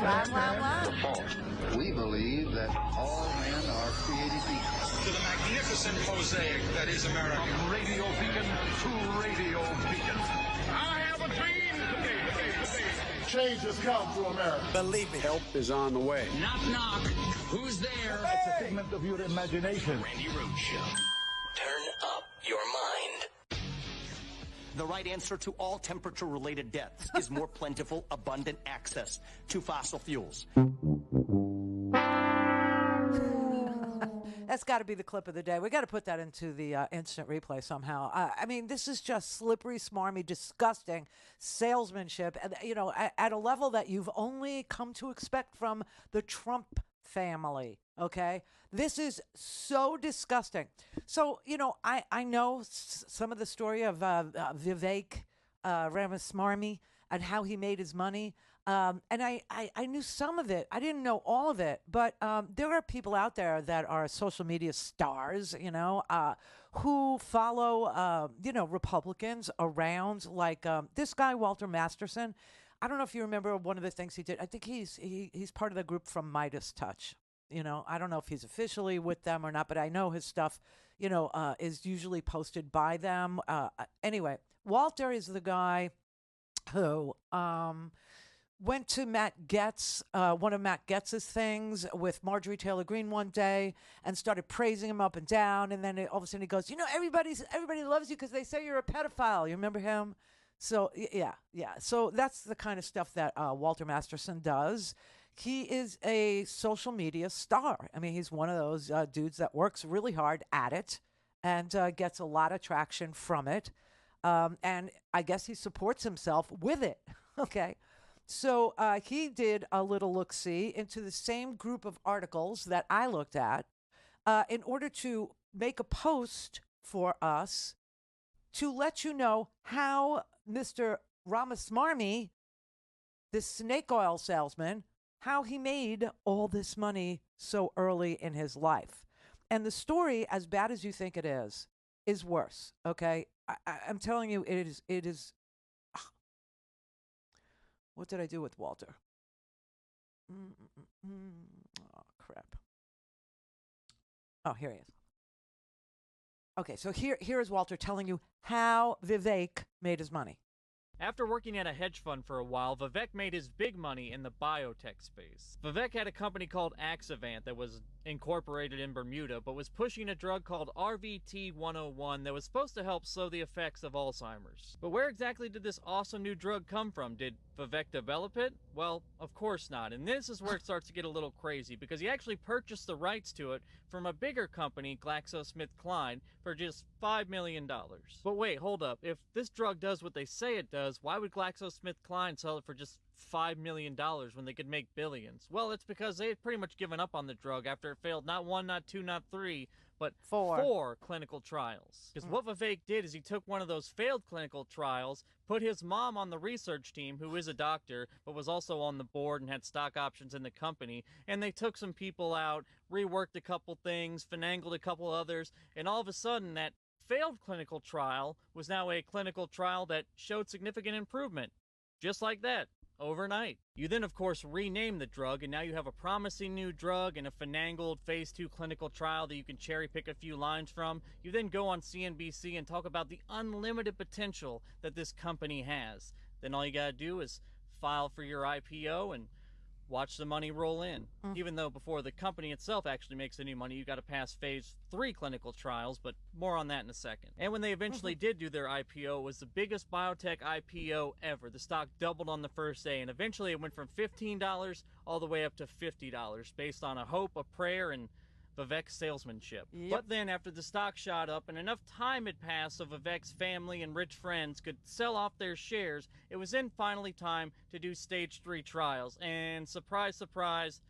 The fault. We believe that all men are created equal. To the magnificent mosaic that is America. From radio beacon to radio beacon. I have a dream. Change has come to America. Believe me. Help is on the way. Knock, knock. Who's there? It's a figment of your imagination. Randi Rhodes Show. Turn up your mind. The right answer to all temperature-related deaths is more plentiful, abundant access to fossil fuels. That's got to be the clip of the day. We got to put that into the instant replay somehow. I mean, this is just slippery, smarmy, disgusting salesmanship, at a level that you've only come to expect from the Trump family. Okay, this is so disgusting. So I know some of the story of Vivek Ramaswamy and how he made his money. And I knew some of it. I didn't know all of it. But there are people out there that are social media stars, who follow, Republicans around, like this guy, Walter Masterson. I don't know if you remember one of the things he did. I think he's part of the group from Midas Touch. I don't know if he's officially with them or not, but I know his stuff, is usually posted by them. Anyway, Walter is the guy who went to Matt Gaetz, one of Matt Gaetz's things with Marjorie Taylor Greene one day and started praising him up and down. And then all of a sudden he goes, everybody loves you because they say you're a pedophile. You remember him? So, yeah. So that's the kind of stuff that Walter Masterson does. he is a social media star. I mean, he's one of those dudes that works really hard at it and gets a lot of traction from it. And I guess he supports himself with it. Okay. So he did a little look-see into the same group of articles that I looked at in order to make a post for us to let you know how Mr. Ramaswamy, this snake oil salesman, how he made all this money so early in his life. And the story, as bad as you think it is worse, okay? I'm telling you, it is. What did I do with Walter? Oh, crap. Oh, here he is. Okay, so here is Walter telling you how Vivek made his money. After working at a hedge fund for a while, Vivek made his big money in the biotech space. Vivek had a company called Axavant that was incorporated in Bermuda, but was pushing a drug called RVT-101 that was supposed to help slow the effects of Alzheimer's. But where exactly did this awesome new drug come from? Did Vivek develop it? Well, of course not. And this is where it starts to get a little crazy, because he actually purchased the rights to it from a bigger company, GlaxoSmithKline, for just $5 million. But wait, hold up. If this drug does what they say it does, why would GlaxoSmithKline sell it for just $5 million when they could make billions? Well, it's because they had pretty much given up on the drug after it failed not one, not two, not three, but four clinical trials. Because what Vivek did is he took one of those failed clinical trials, put his mom on the research team, who is a doctor, but was also on the board and had stock options in the company, and they took some people out, reworked a couple things, finangled a couple others, and all of a sudden that failed clinical trial was now a clinical trial that showed significant improvement. Just like that. Overnight. You then, of course, rename the drug, and now you have a promising new drug and a finagled phase 2 clinical trial that you can cherry pick a few lines from. You then go on CNBC and talk about the unlimited potential that this company has. Then all you gotta do is file for your IPO and watch the money roll in. Even though before the company itself actually makes any money, you got to pass phase 3 clinical trials, but more on that in a second. And when they eventually did do their IPO, it was the biggest biotech IPO ever. The stock doubled on the first day, and eventually it went from $15 all the way up to $50 based on a hope, a prayer, and Vivek's salesmanship. But then after the stock shot up and enough time had passed so Vivek's family and rich friends could sell off their shares, it was then finally time to do stage 3 trials. And surprise, surprise,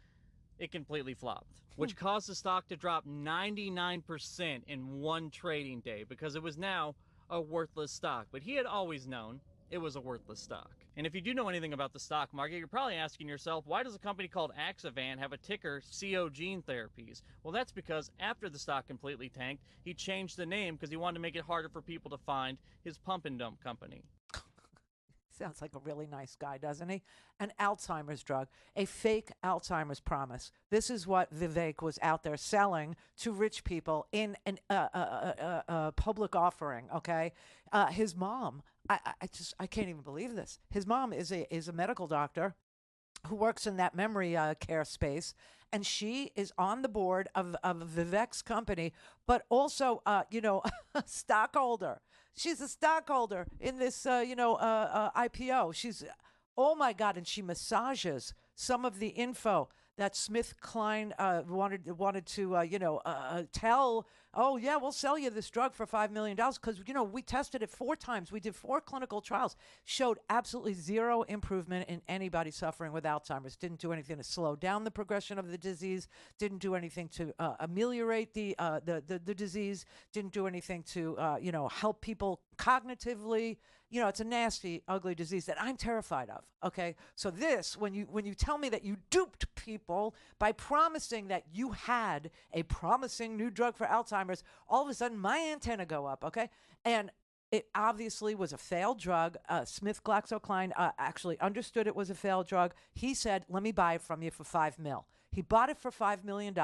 it completely flopped, which caused the stock to drop 99% in one trading day because it was now a worthless stock. But he had always known it was a worthless stock. And if you do know anything about the stock market, you're probably asking yourself, why does a company called Axavant have a ticker CO Gene Therapies? Well, that's because after the stock completely tanked, he changed the name because he wanted to make it harder for people to find his pump and dump company. Sounds like a really nice guy, doesn't he? An Alzheimer's drug, a fake Alzheimer's promise. This is what Vivek was out there selling to rich people in a public offering, okay? His mom, I can't even believe this. His mom is a medical doctor who works in that memory care space, and she is on the board of Vivek's company, but also, a stockholder. She's a stockholder in this, IPO. She's, oh my God, and she massages some of the info that SmithKline wanted to, tell. Oh yeah, we'll sell you this drug for $5 million because we tested it 4 times. We did 4 clinical trials, showed absolutely zero improvement in anybody suffering with Alzheimer's. Didn't do anything to slow down the progression of the disease. Didn't do anything to ameliorate the disease. Didn't do anything to help people cognitively. It's a nasty, ugly disease that I'm terrified of. Okay, so this, when you tell me that you duped people by promising that you had a promising new drug for Alzheimer's, all of a sudden my antenna go up. Okay, and it obviously was a failed drug. GlaxoSmithKline actually understood it was a failed drug. He said, "Let me buy it from you for $5 million." He bought it for $5 million.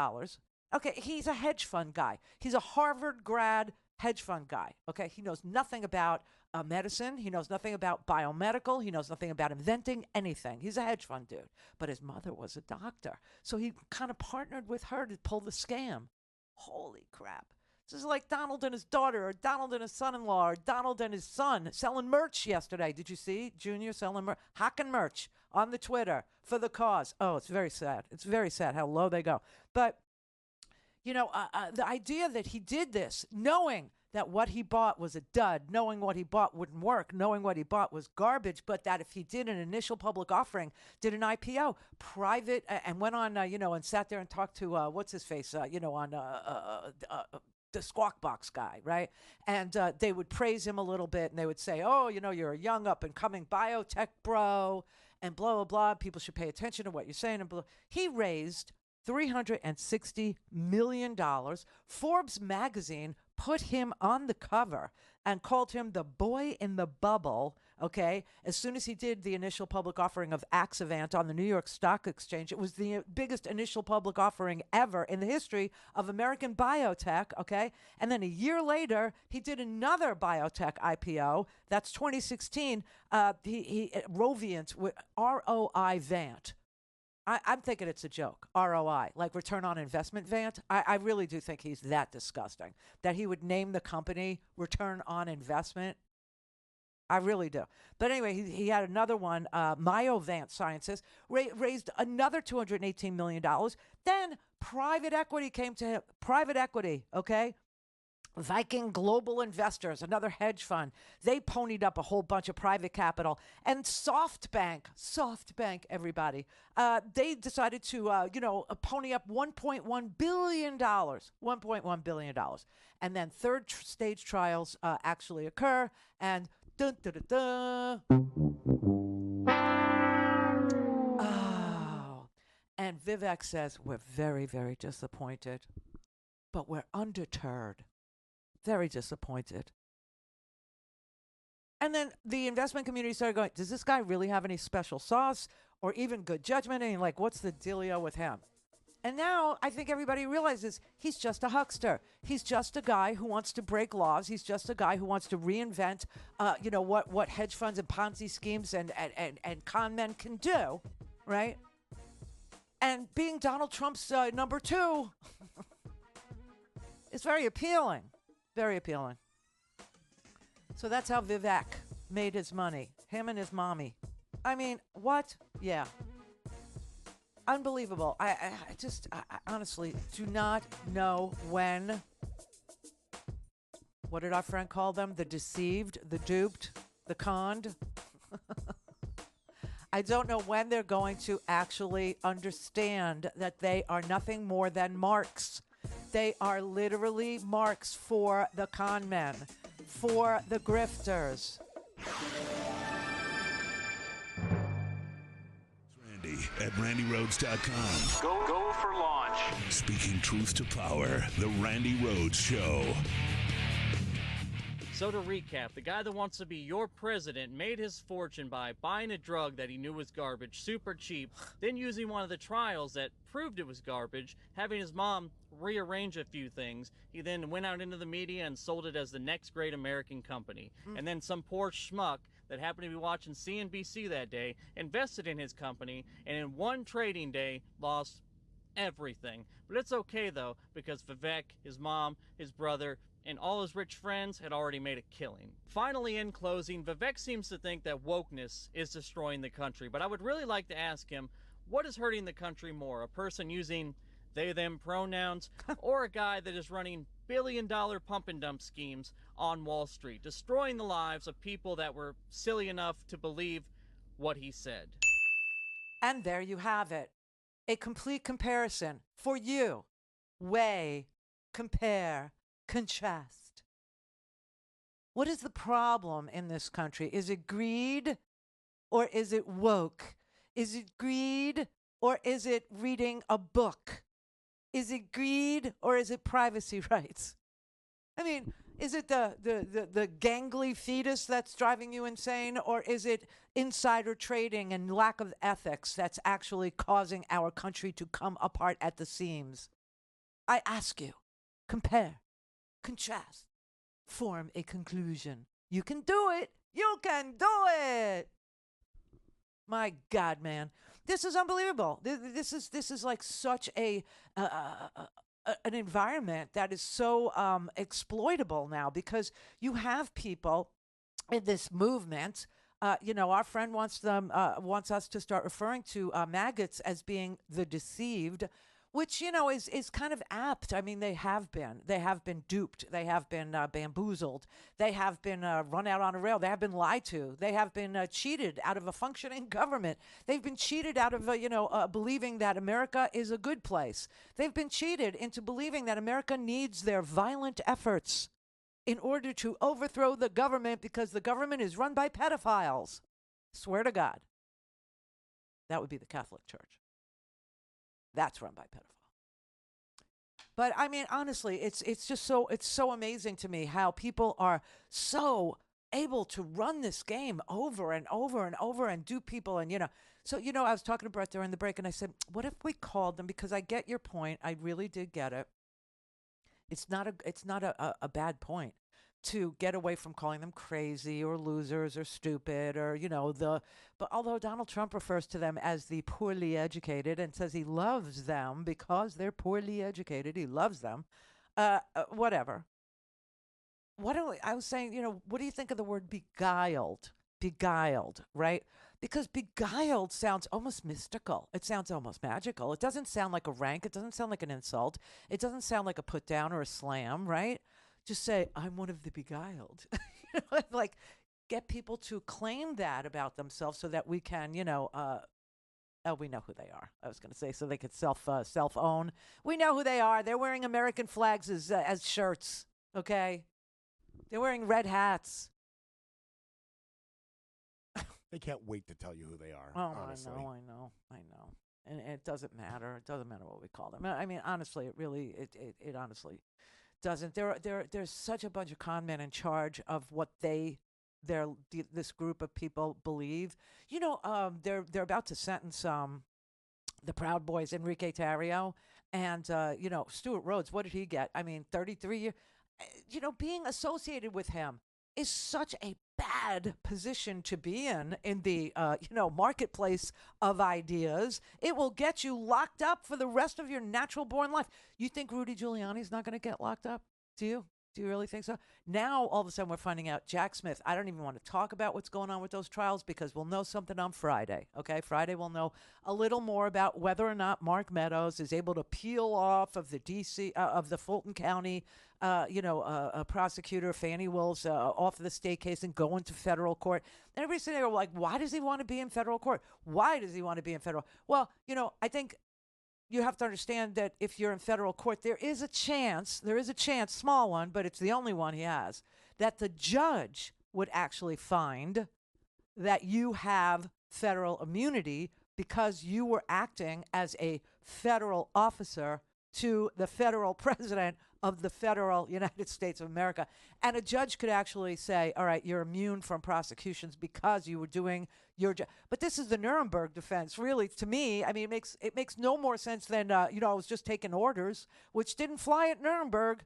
Okay, he's a hedge fund guy. He's a Harvard grad hedge fund guy. Okay, he knows nothing about medicine. He knows nothing about biomedical. He knows nothing about inventing anything. He's a hedge fund dude. But his mother was a doctor. So he kind of partnered with her to pull the scam. Holy crap. This is like Donald and his daughter, or Donald and his son-in-law, or Donald and his son selling merch yesterday. Did you see Junior selling merch? Hawking merch on the Twitter for the cause. Oh, it's very sad. It's very sad how low they go. But, the idea that he did this knowing that what he bought was a dud, knowing what he bought wouldn't work, knowing what he bought was garbage, but that if he did an initial public offering, did an IPO, private, and went on, and sat there and talked to, what's his face, on the Squawk Box guy, right? And they would praise him a little bit, and they would say, oh, you're a young up-and-coming biotech bro, and blah, blah, blah. People should pay attention to what you're saying. And blah. He raised $360 million. Forbes magazine put him on the cover and called him the boy in the bubble, okay? As soon as he did the initial public offering of Axivant on the New York Stock Exchange, it was the biggest initial public offering ever in the history of American biotech, okay? And then a year later, he did another biotech IPO. That's 2016. Roviant, ROI Vant. I'm thinking it's a joke. ROI, like return on investment, Vant. I really do think he's that disgusting that he would name the company return on investment. I really do. But anyway, he had another one, Myovant Sciences, raised another $218 million. Then private equity came to him. Private equity, okay? Viking Global Investors, another hedge fund. They ponied up a whole bunch of private capital. And SoftBank, everybody, they decided to, pony up $1.1 billion. $1.1 billion. And then third stage trials actually occur. And dun, dun, dun, dun. Oh. And Vivek says, we're very, very disappointed, but we're undeterred. Very disappointed. And then the investment community started going, does this guy really have any special sauce or even good judgment? And like, what's the dealio with him? And now I think everybody realizes he's just a huckster. He's just a guy who wants to break laws. He's just a guy who wants to reinvent, what hedge funds and Ponzi schemes and con men can do, right? And being Donald Trump's number two is very appealing. Very appealing. So that's how Vivek made his money. Him and his mommy. I mean, what? Yeah. Unbelievable. I honestly do not know when. What did our friend call them? The deceived, the duped, the conned. I don't know when they're going to actually understand that they are nothing more than marks. They are literally marks for the con men, for the grifters. Randy at RandyRhodes.com. Go for launch. Speaking truth to power, the Randi Rhodes Show. So to recap, the guy that wants to be your president made his fortune by buying a drug that he knew was garbage, super cheap, then using one of the trials that proved it was garbage, having his mom rearrange a few things. He then went out into the media and sold it as the next great American company. And then some poor schmuck that happened to be watching CNBC that day invested in his company, and in one trading day lost everything. But it's okay though, because Vivek, his mom, his brother, and all his rich friends had already made a killing. Finally, in closing, Vivek seems to think that wokeness is destroying the country, but I would really like to ask him, what is hurting the country more? A person using they, them pronouns, or a guy that is running billion-dollar pump and dump schemes on Wall Street, destroying the lives of people that were silly enough to believe what he said? And there you have it. A complete comparison for you. Weigh, compare, contrast. What is the problem in this country? Is it greed or is it woke? Is it greed or is it reading a book? Is it greed or is it privacy rights? I mean, is it the gangly fetus that's driving you insane, or is it insider trading and lack of ethics that's actually causing our country to come apart at the seams? I ask you, compare, contrast, form a conclusion. You can do it. You can do it. My God, man. This is unbelievable. This is like such a an environment that is so exploitable now, because you have people in this movement. Our friend wants us to start referring to maggots as being the deceived, which, is kind of apt. I mean, they have been duped. They have been bamboozled. They have been run out on a rail. They have been lied to. They have been cheated out of a functioning government. They've been cheated out of, believing that America is a good place. They've been cheated into believing that America needs their violent efforts in order to overthrow the government because the government is run by pedophiles. Swear to God. That would be the Catholic Church. That's run by pedophiles. But I mean, honestly, it's so amazing to me how people are so able to run this game over and over and over and do people. And, so, I was talking to Brett during the break and I said, what if we called them? Because I get your point. I really did get it. It's not a bad point to get away from calling them crazy or losers or stupid or, but although Donald Trump refers to them as the poorly educated and says he loves them because they're poorly educated, he loves them, whatever. I was saying, what do you think of the word beguiled? Beguiled, right? Because beguiled sounds almost mystical. It sounds almost magical. It doesn't sound like a rank. It doesn't sound like an insult. It doesn't sound like a put down or a slam, right? Just say, I'm one of the beguiled. Like, get people to claim that about themselves so that we can, we know who they are. I was going to say so they could self-own. We know who they are. They're wearing American flags as shirts, okay? They're wearing red hats. They can't wait to tell you who they are. Oh, honestly. I know. And it doesn't matter. It doesn't matter what we call them. I mean, honestly, it honestly doesn't. There's such a bunch of con men in charge of what this group of people believe. They're about to sentence the Proud Boys, Enrique Tarrio, and Stuart Rhodes. What did he get? I mean, 33 years. Being associated with him is such a bad position to be in the marketplace of ideas. It will get you locked up for the rest of your natural born life. You think Rudy Giuliani's not going to get locked up? Do you? Do you really think so? Now, all of a sudden, we're finding out Jack Smith. I don't even want to talk about what's going on with those trials because we'll know something on Friday. Okay, Friday we'll know a little more about whether or not Mark Meadows is able to peel off of the D.C. Of the Fulton County, prosecutor Fannie Wills off of the state case and go into federal court. And everybody's sitting there like, why does he want to be in federal court? Why does he want to be in federal? Well, I think you have to understand that if you're in federal court, there is a chance, small one, but it's the only one he has, that the judge would actually find that you have federal immunity because you were acting as a federal officer to the federal president of the federal United States of America. And a judge could actually say, all right, you're immune from prosecutions because you were doing your job. But this is the Nuremberg defense. Really, to me, I mean, it makes no more sense than, I was just taking orders, which didn't fly at Nuremberg.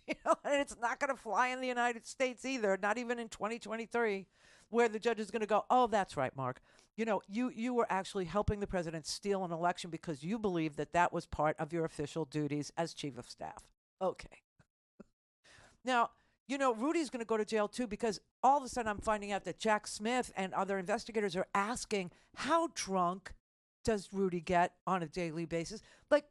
And it's not going to fly in the United States either, not even in 2023, where the judge is going to go, oh, that's right, Mark. You were actually helping the president steal an election because you believe that was part of your official duties as chief of staff. Okay. Now, Rudy's going to go to jail too because all of a sudden I'm finding out that Jack Smith and other investigators are asking, how drunk does Rudy get on a daily basis? Like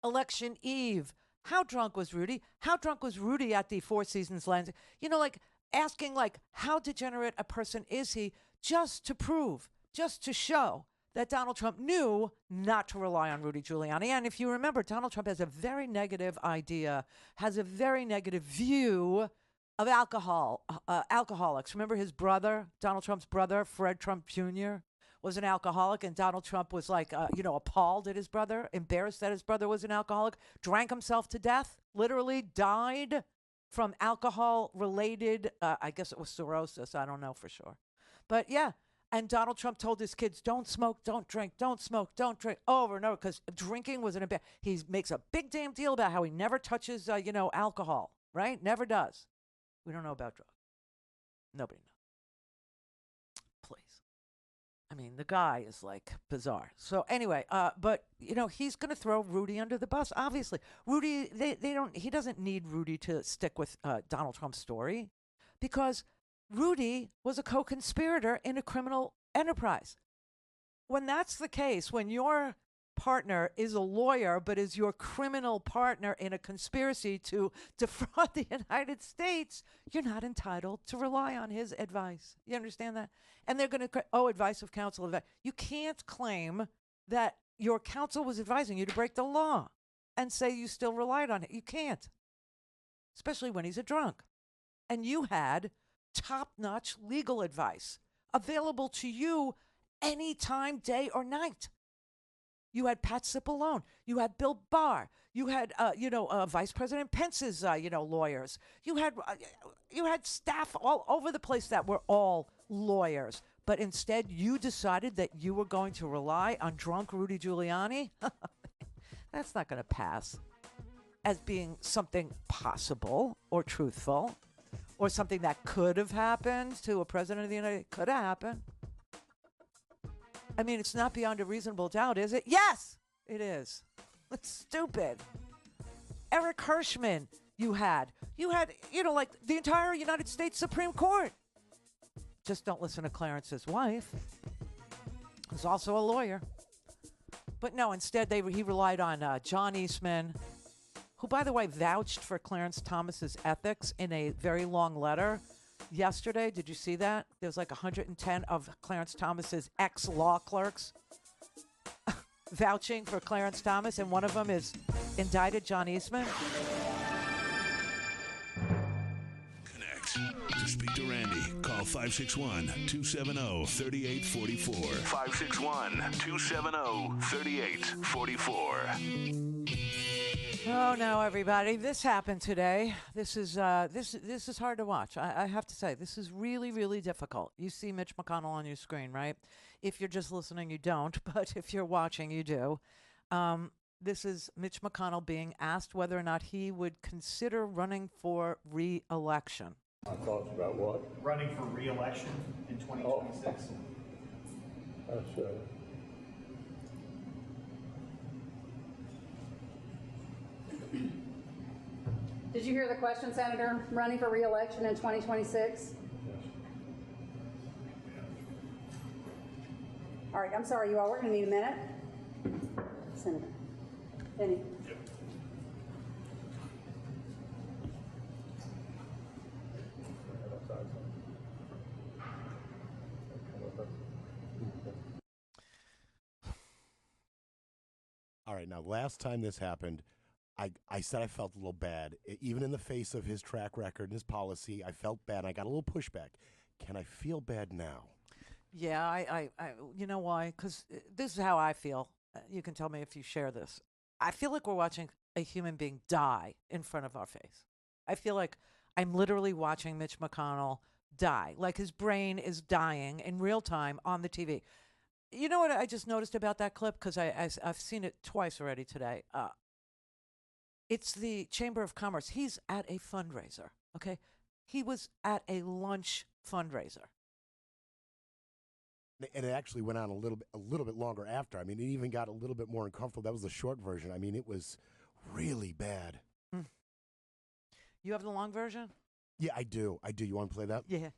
election eve. How drunk was Rudy? How drunk was Rudy at the Four Seasons Landing? Asking how degenerate a person is he just to show that Donald Trump knew not to rely on Rudy Giuliani. And if you remember, Donald Trump has a very negative idea, has a very negative view of alcoholics. Remember his brother, Donald Trump's brother, Fred Trump Jr., was an alcoholic, and Donald Trump was appalled at his brother, embarrassed that his brother was an alcoholic, drank himself to death, literally died from alcohol-related, I guess it was cirrhosis, I don't know for sure. But yeah, and Donald Trump told his kids, don't smoke, don't drink, don't smoke, don't drink, over and over, because drinking was an embarrassment. He makes a big damn deal about how he never touches, alcohol, right? Never does. We don't know about drugs. Nobody knows. Please. I mean, the guy is like bizarre. So anyway, but he's going to throw Rudy under the bus. Obviously, Rudy, he doesn't need Rudy to stick with Donald Trump's story, because Rudy was a co-conspirator in a criminal enterprise. When that's the case, when your partner is a lawyer but is your criminal partner in a conspiracy to defraud the United States, you're not entitled to rely on his advice. You understand that? And they're going to, advice of counsel. You can't claim that your counsel was advising you to break the law and say you still relied on it. You can't, especially when he's a drunk. And you had top-notch legal advice available to you anytime, day or night. You had Pat Cipollone. You had Bill Barr. You had, Vice President Pence's, lawyers. You had staff all over the place that were all lawyers. But instead, you decided that you were going to rely on drunk Rudy Giuliani? That's not going to pass as being something possible or truthful or something that could have happened to a president of the United States. Could have happened. I mean, it's not beyond a reasonable doubt, is it? Yes, it is. It's stupid. Eric Hirschman, you had, like the entire United States Supreme Court. Just don't listen to Clarence's wife, who's also a lawyer. But no, instead he relied on John Eastman, who, by the way, vouched for Clarence Thomas's ethics in a very long letter. Yesterday, did you see that? There's like 110 of Clarence Thomas's ex-law clerks vouching for Clarence Thomas, and one of them is indicted John Eastman. Connect. To speak to Randi, call 561-270-3844. 561-270-3844. Oh no, everybody! This happened today. This is hard to watch. I have to say, this is really, really difficult. You see Mitch McConnell on your screen, right? If you're just listening, you don't. But if you're watching, you do. This is Mitch McConnell being asked whether or not he would consider running for re-election. Thoughts about what? Running for re-election in 2026. That's Did you hear the question, Senator? Running for re-election in 2026? All right, I'm sorry, you all. We're going to need a minute. Senator. Benny. Yep. All right, now, last time this happened, I said I felt a little bad. Even in the face of his track record and his policy, I felt bad. And I got a little pushback. Can I feel bad now? Yeah, I you know why? Because this is how I feel. You can tell me if you share this. I feel like we're watching a human being die in front of our face. I feel like I'm literally watching Mitch McConnell die. Like his brain is dying in real time on the TV. You know what I just noticed about that clip? Because I've seen it twice already today. It's the Chamber of Commerce. He's at a fundraiser, okay? He was at a lunch fundraiser. And it actually went on a little bit longer after. I mean, it even got a little bit more uncomfortable. That was the short version. I mean, it was really bad. Mm. You have the long version? Yeah, I do. You want to play that? Yeah.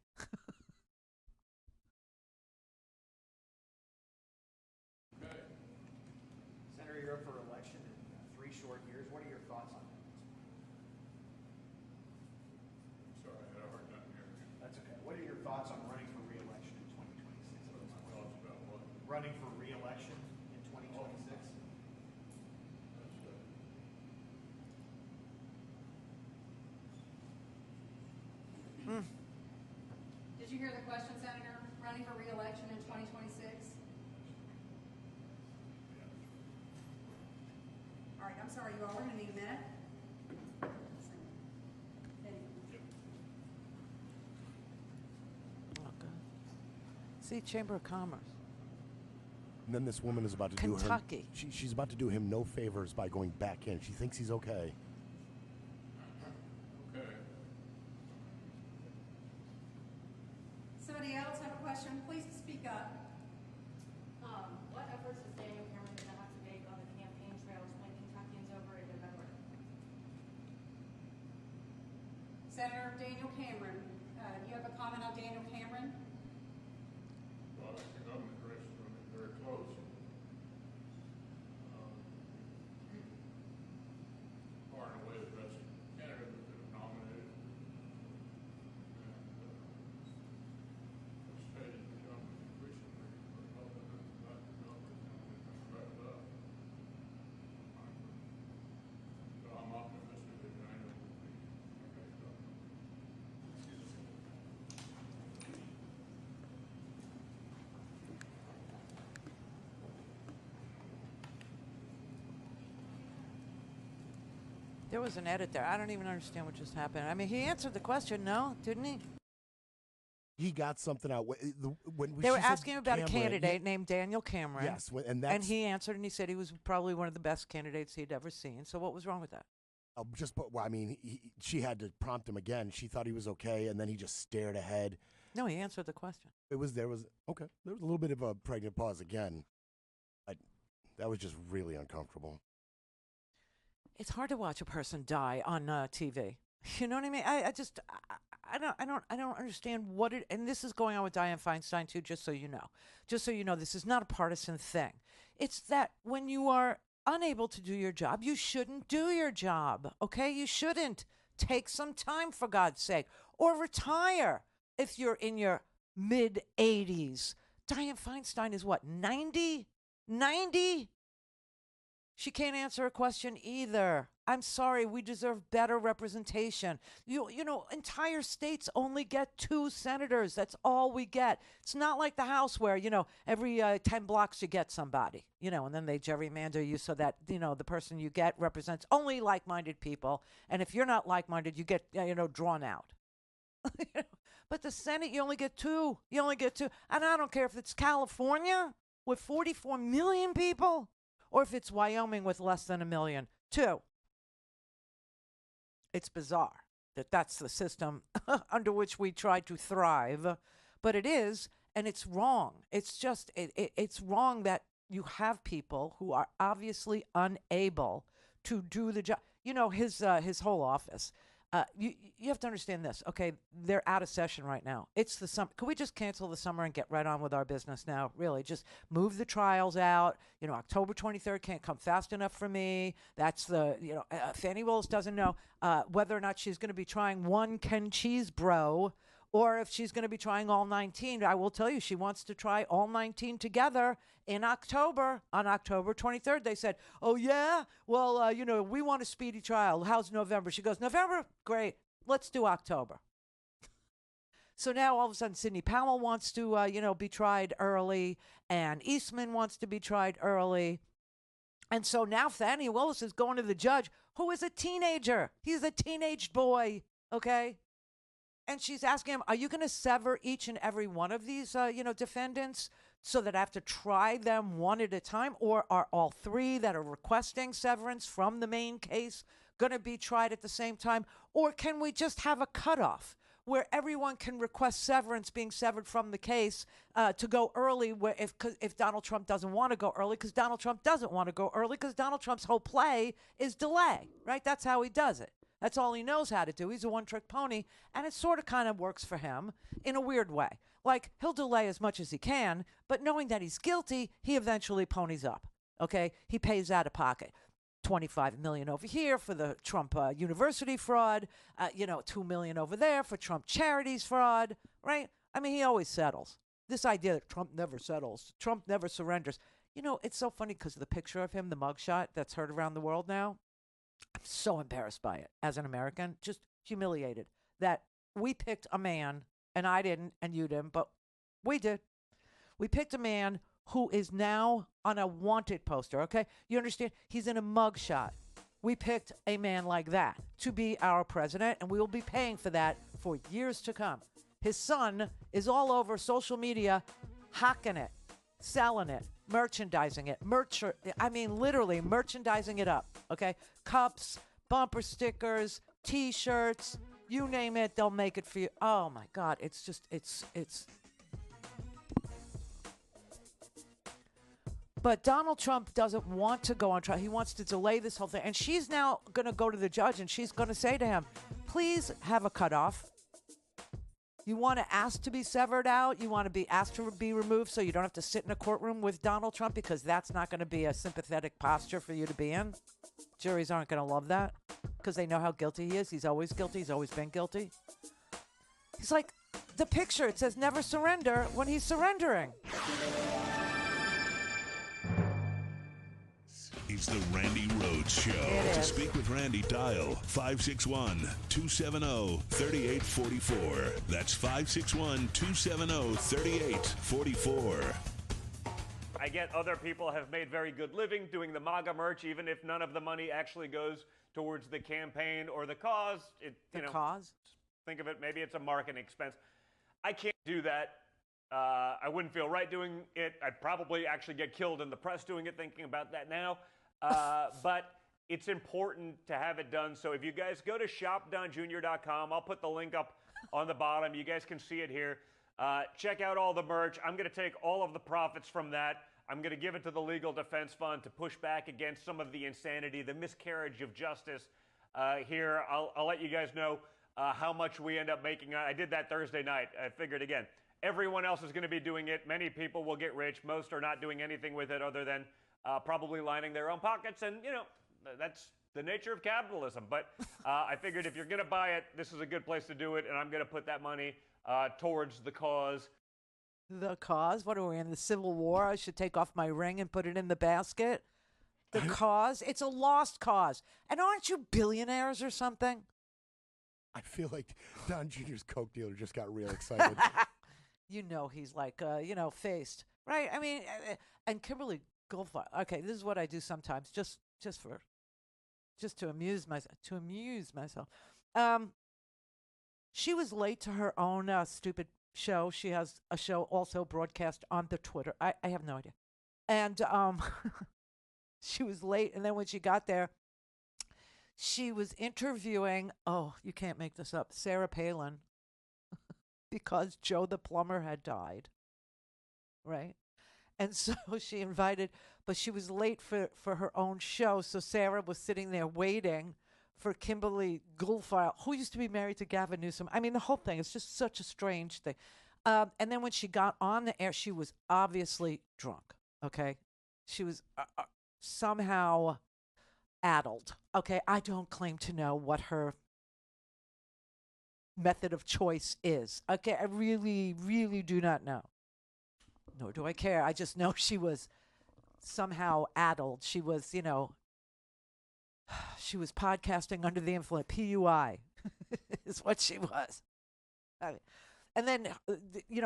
Senator, you're up for election in 3 short years. What are your thoughts on that? Sorry, I had a hard time hearing you. That's okay. What are your thoughts on running for re-election in 2026? Thoughts about what? Running for re-election in 2026? Did you hear the question, Senator? Running for re-election in 2026? All right, I'm sorry, you all. We're going to need a minute. See, Chamber of Commerce. And then this woman is about to Kentucky. do him. She's about to do him no favors by going back in. She thinks he's okay. Okay. Somebody else have a question? Please speak up. Senator Daniel Cameron, do you have a comment on Daniel Cameron? Well, I think the governor's race is going to be very close. Far and away the best candidate we could have nominated. And stated the government recently for helping us that number coming back up. So I'm optimistic that Daniel will be okay. There was an edit there. I don't even understand what just happened. I mean, he answered the question, no, didn't he? He got something out. When They were she said asking him about a Cameron, candidate named Daniel Cameron. Yes, and he answered, and he said he was probably one of the best candidates he'd ever seen. So what was wrong with that? I mean, she had to prompt him again. She thought he was okay, and then he just stared ahead. No, he answered the question. There was okay. There was a little bit of a pregnant pause again. That was just really uncomfortable. It's hard to watch a person die on TV. You know what I mean? I don't understand what it. And this is going on with Dianne Feinstein too. Just so you know, this is not a partisan thing. It's that when you are unable to do your job, you shouldn't do your job. Okay, you shouldn't. Take some time, for God's sake, or retire if you're in your mid-80s. Dianne Feinstein is what, 90? 90? She can't answer a question either. I'm sorry, we deserve better representation. You know, entire states only get 2 senators. That's all we get. It's not like the House where, every 10 blocks you get somebody, and then they gerrymander you so that, the person you get represents only like-minded people. And if you're not like-minded, you get, drawn out. But the Senate, you only get 2. You only get 2. And I don't care if it's California with 44 million people, or if it's Wyoming with less than 1 million. 2. It's bizarre that that's the system under which we try to thrive, but it is, and it's wrong. It's just, it's wrong that you have people who are obviously unable to do the job. His whole office. You have to understand this, okay? They're out of session right now. It's the summer. Can we just cancel the summer and get right on with our business now? Really, just move the trials out. October 23rd can't come fast enough for me. That's Fannie Willis doesn't know whether or not she's going to be trying one Ken Cheese Bro or if she's going to be trying all 19. I will tell you, she wants to try all 19 together in October. On October 23rd, they said, oh, yeah? Well, we want a speedy trial. How's November? She goes, November? Great. Let's do October. So now all of a sudden, Sidney Powell wants to, be tried early, and Eastman wants to be tried early. And so now Fannie Willis is going to the judge, who is a teenager. He's a teenage boy, okay? And she's asking him, are you going to sever each and every one of these, defendants so that I have to try them one at a time? Or are all 3 that are requesting severance from the main case going to be tried at the same time? Or can we just have a cutoff where everyone can request severance being severed from the case to go early if Donald Trump doesn't want to go early, because Donald Trump doesn't want to go early, because Donald Trump's whole play is delay, right? That's how he does it. That's all he knows how to do. He's a one-trick pony, and it sort of kind of works for him in a weird way. Like, he'll delay as much as he can, but knowing that he's guilty, he eventually ponies up, okay? He pays out of pocket. $25 million over here for the Trump university fraud, $2 million over there for Trump charities fraud, right? I mean, he always settles. This idea that Trump never settles, Trump never surrenders. It's so funny because the picture of him, the mugshot that's heard around the world now, I'm so embarrassed by it as an American, just humiliated that we picked a man, and I didn't, and you didn't, but we did. We picked a man who is now on a wanted poster, okay? You understand? He's in a mugshot. We picked a man like that to be our president, and we will be paying for that for years to come. His son is all over social media, hawking it, selling it, merchandising it. Literally merchandising it up, okay? Cups, bumper stickers, T-shirts, you name it, they'll make it for you. Oh, my God, it's just, it's. But Donald Trump doesn't want to go on trial. He wants to delay this whole thing. And she's now going to go to the judge, and she's going to say to him, please have a cutoff. You want to ask to be severed out. You want to be asked to be removed so you don't have to sit in a courtroom with Donald Trump, because that's not going to be a sympathetic posture for you to be in. Juries aren't going to love that because they know how guilty he is. He's always guilty. He's always been guilty. He's like the picture. It says never surrender when he's surrendering. It's the Randi Rhodes Show. To speak with Randi, dial 561-270-3844. That's 561-270-3844. I get other people have made very good living doing the MAGA merch, even if none of the money actually goes towards the campaign or the cause. Cause? Think of it, maybe it's a marketing expense. I can't do that. I wouldn't feel right doing it. I'd probably actually get killed in the press doing it, thinking about that now. But it's important to have it done. So if you guys go to shopdonjr.com, I'll put the link up on the bottom. You guys can see it here. Check out all the merch. I'm going to take all of the profits from that. I'm going to give it to the Legal Defense Fund to push back against some of the insanity, the miscarriage of justice here. I'll let you guys know how much we end up making. I did that Thursday night. I figured, again, everyone else is going to be doing it. Many people will get rich. Most are not doing anything with it other than probably lining their own pockets. And, that's the nature of capitalism. But I figured if you're going to buy it, this is a good place to do it. And I'm going to put that money towards the cause. The cause? What are we in, the Civil War? I should take off my ring and put it in the basket? The cause? It's a lost cause. And aren't you billionaires or something? I feel like Don Jr.'s Coke dealer just got real excited. He's like, faced. Right? I mean, and Kimberly Guilfoyle. Okay, this is what I do sometimes, just to amuse myself. She was late to her own stupid show. She has a show also broadcast on the Twitter. I have no idea. And she was late, and then when she got there, she was interviewing, you can't make this up, Sarah Palin, because Joe the plumber had died, right? And so she invited, but she was late for her own show, so Sarah was sitting there waiting for Kimberly Guilfoyle, who used to be married to Gavin Newsom. I mean, the whole thing is just such a strange thing. And then when she got on the air, she was obviously drunk, okay? She was somehow addled. Okay, I don't claim to know what her method of choice is. Okay, I really, really do not know. Nor do I care. I just know she was somehow addled. She was, she was podcasting under the influence. PUI is what she was. And then,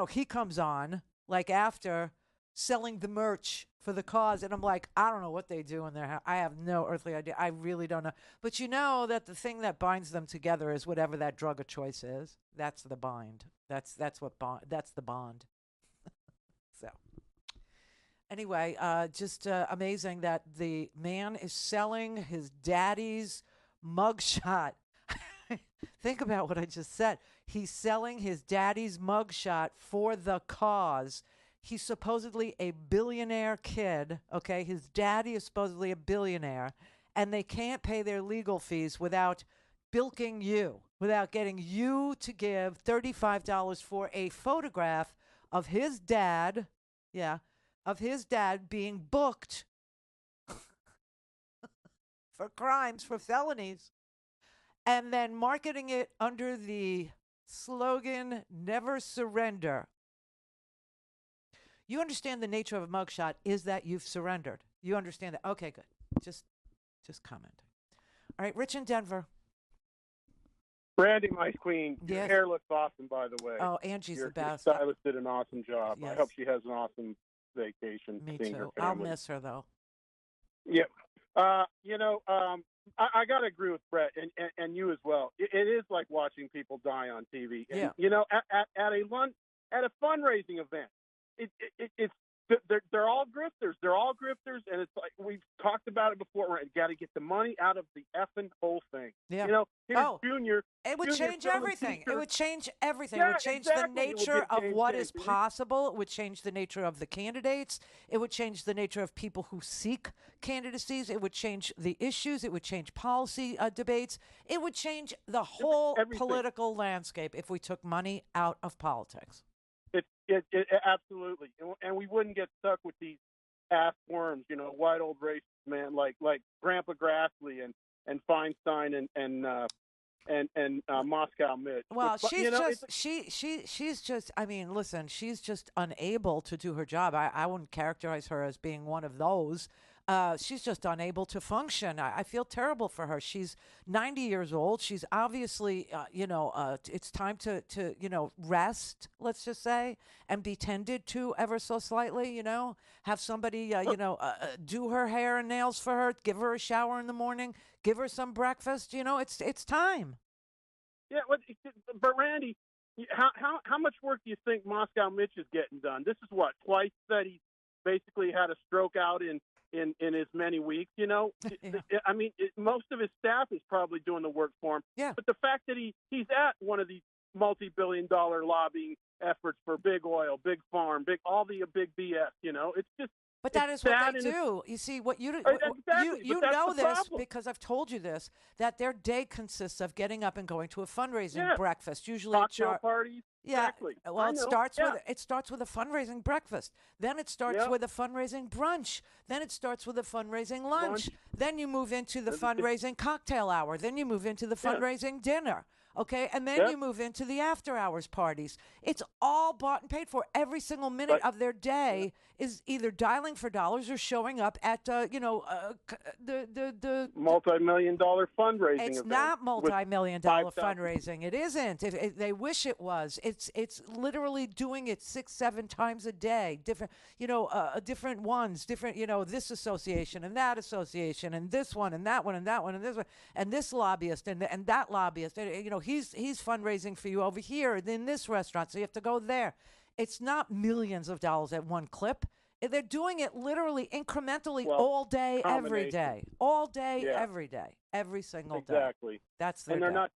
he comes on, like after, selling the merch for the cause. And I'm like, I don't know what they do in their house. I have no earthly idea. I really don't know. But you know that the thing that binds them together is whatever that drug of choice is. That's the bind. That's the bond. So anyway, just amazing that the man is selling his daddy's mugshot. Think about what I just said. He's selling his daddy's mugshot for the cause. He's supposedly a billionaire kid, okay? His daddy is supposedly a billionaire, and they can't pay their legal fees without bilking you, without getting you to give $35 for a photograph of his dad, being booked for crimes, for felonies, and then marketing it under the slogan, never surrender. You understand the nature of a mugshot is that you've surrendered. You understand that. Okay, good. Just comment. All right, Rich in Denver. Randi, my queen, your Yes. hair looks awesome, by the way. Oh, Angie's the best. Your stylist did an awesome job. Yes. I hope she has an awesome vacation. Me seeing her too. I'll family. miss her, though. Yeah. I got to agree with Brett and you as well. It is like watching people die on TV. And, Yeah. at a fundraising event, it's they're all grifters. They're all grifters, and it's like we've talked about it before. Right? You got to get the money out of the effing whole thing. Yeah. You know, here's Junior. It would Junior change selling everything. It t-shirts. would change everything. Yeah, It would change exactly. the It would be nature a of game what is changer. possible. It would change the nature of the candidates. It would change the nature of people who seek candidacies. It would change the issues. It would change policy debates. It would change the whole political landscape if we took money out of politics. It absolutely, and we wouldn't get stuck with these ass worms, you know, white old racist man like Grandpa Grassley and Feinstein and Moscow Mitch. Well, But, she's you know, just she's just. I mean, listen, she's just unable to do her job. I wouldn't characterize her as being one of those. She's just unable to function. I feel terrible for her. She's 90 years old. She's obviously, it's time to rest, let's just say, and be tended to ever so slightly, have somebody, do her hair and nails for her, give her a shower in the morning, give her some breakfast. It's time. Yeah, but Randy, how much work do you think Moscow Mitch is getting done? This is what, twice that he basically had a stroke out in as many weeks, I mean, most of his staff is probably doing the work for him. Yeah. But the fact that he's at one of these multi-billion-dollar lobbying efforts for big oil, big farm, all the big BS, it's just. But that is what they do. You see, what you know this because I've told you this, that their day consists of getting up and going to a fundraising breakfast, usually cocktail parties. Yeah. Exactly. Well, it starts with a fundraising breakfast. Then it starts with a fundraising brunch. Then it starts with a fundraising lunch. Then you move into the fundraising cocktail hour. Then you move into the fundraising dinner. Okay, and then you move into the after hours parties. It's all bought and paid for. Every single minute of their day is either dialing for dollars or showing up at the multi-million-dollar fundraising. It's event not multi-million-dollar fundraising. It isn't. If they wish it was. It's literally doing it 6-7 times a day. Different different ones. Different this association and that association and this one and that one and that one and this one and this lobbyist and that lobbyist. He's fundraising for you over here in this restaurant, so you have to go there. It's not millions of dollars at one clip. They're doing it literally incrementally all day, every day. All day, every day. Every single day. Exactly. That's their And they're day. not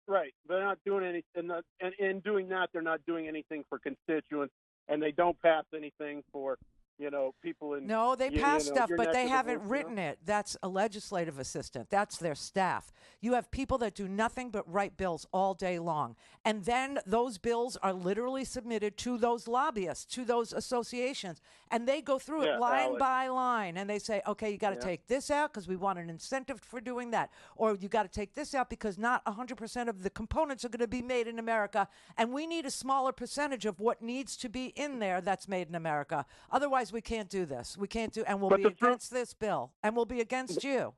right. They're not doing anything. And in doing that, they're not doing anything for constituents, and they don't pass anything for people in. No, they pass stuff, your but neck they of the haven't woods, written it. That's a legislative assistant. That's their staff. You have people that do nothing but write bills all day long. And then those bills are literally submitted to those lobbyists, to those associations. And they go through it line by line. And they say, okay, you got to take this out because we want an incentive for doing that. Or you got to take this out because not 100% of the components are going to be made in America. And we need a smaller percentage of what needs to be in there that's made in America. Otherwise, we can't do this. We can't do, and we'll be against this bill, and we'll be against you.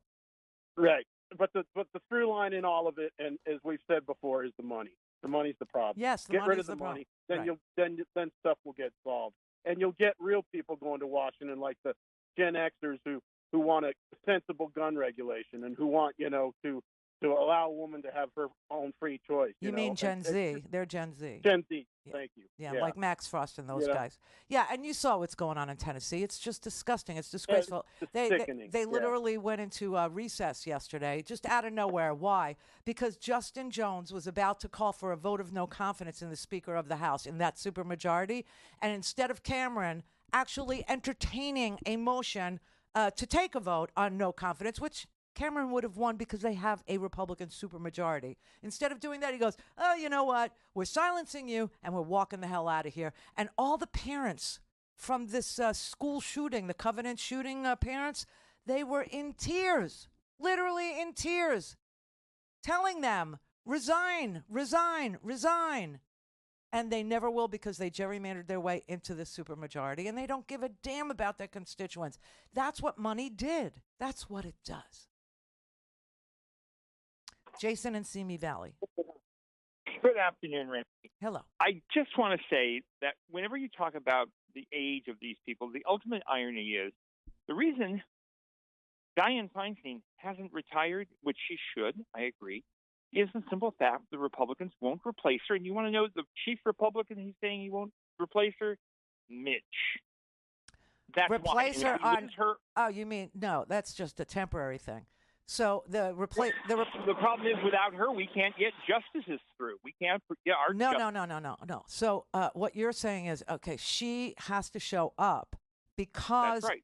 Right, but the through line in all of it, and as we've said before, is the money. The money's the problem. Yes, get rid of the money, then then stuff will get solved, and you'll get real people going to Washington, like the Gen Xers who want a sensible gun regulation and who want to allow a woman to have her own free choice. You mean Gen Z? They're Gen Z. Gen Z. Yeah. Thank you. Yeah, like Max Frost and those guys. Yeah, and you saw what's going on in Tennessee. It's just disgusting. It's disgraceful. It's they literally went into recess yesterday, just out of nowhere. Why? Because Justin Jones was about to call for a vote of no confidence in the Speaker of the House in that supermajority, and instead of Cameron actually entertaining a motion to take a vote on no confidence, which Cameron would have won because they have a Republican supermajority. Instead of doing that, he goes, oh, you know what? We're silencing you, and we're walking the hell out of here. And all the parents from this school shooting, the Covenant shooting parents, they were in tears, literally in tears, telling them, resign, resign, resign. And they never will because they gerrymandered their way into the supermajority, and they don't give a damn about their constituents. That's what money did. That's what it does. Jason in Simi Valley. Good afternoon, Randy. Hello. I just want to say that whenever you talk about the age of these people, the ultimate irony is the reason Dianne Feinstein hasn't retired, which she should, I agree, is the simple fact the Republicans won't replace her. And you want to know the chief Republican who's saying he won't replace her? Mitch. replace why. her And if on. you lose her, Oh, you mean no? That's just a temporary thing. So the problem is without her, we can't get justices through. We can't get our No. So what you're saying is, okay, she has to show up because. That's right.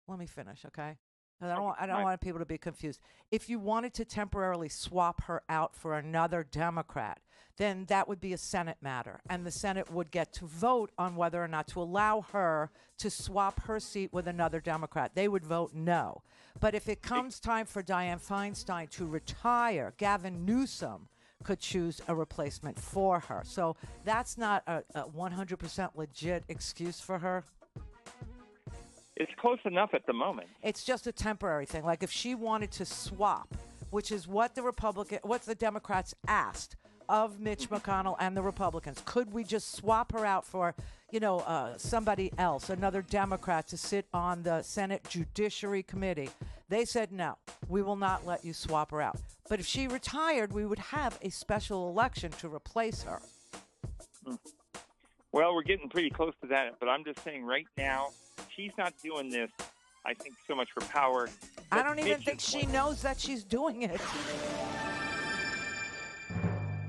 Let me finish, okay? 'Cause I don't want people to be confused. If you wanted to temporarily swap her out for another Democrat, then that would be a Senate matter, and the Senate would get to vote on whether or not to allow her to swap her seat with another Democrat. They would vote no. But if it comes time for Dianne Feinstein to retire, Gavin Newsom could choose a replacement for her. So that's not a 100% legit excuse for her. It's close enough at the moment. It's just a temporary thing. Like if she wanted to swap, which is what the Democrats asked of Mitch McConnell and the Republicans, could we just swap her out for, somebody else, another Democrat to sit on the Senate Judiciary Committee? They said, no, we will not let you swap her out. But if she retired, we would have a special election to replace her. Well, we're getting pretty close to that, but I'm just saying right now, she's not doing this, I think, so much for power. I don't even think she knows that she's doing it.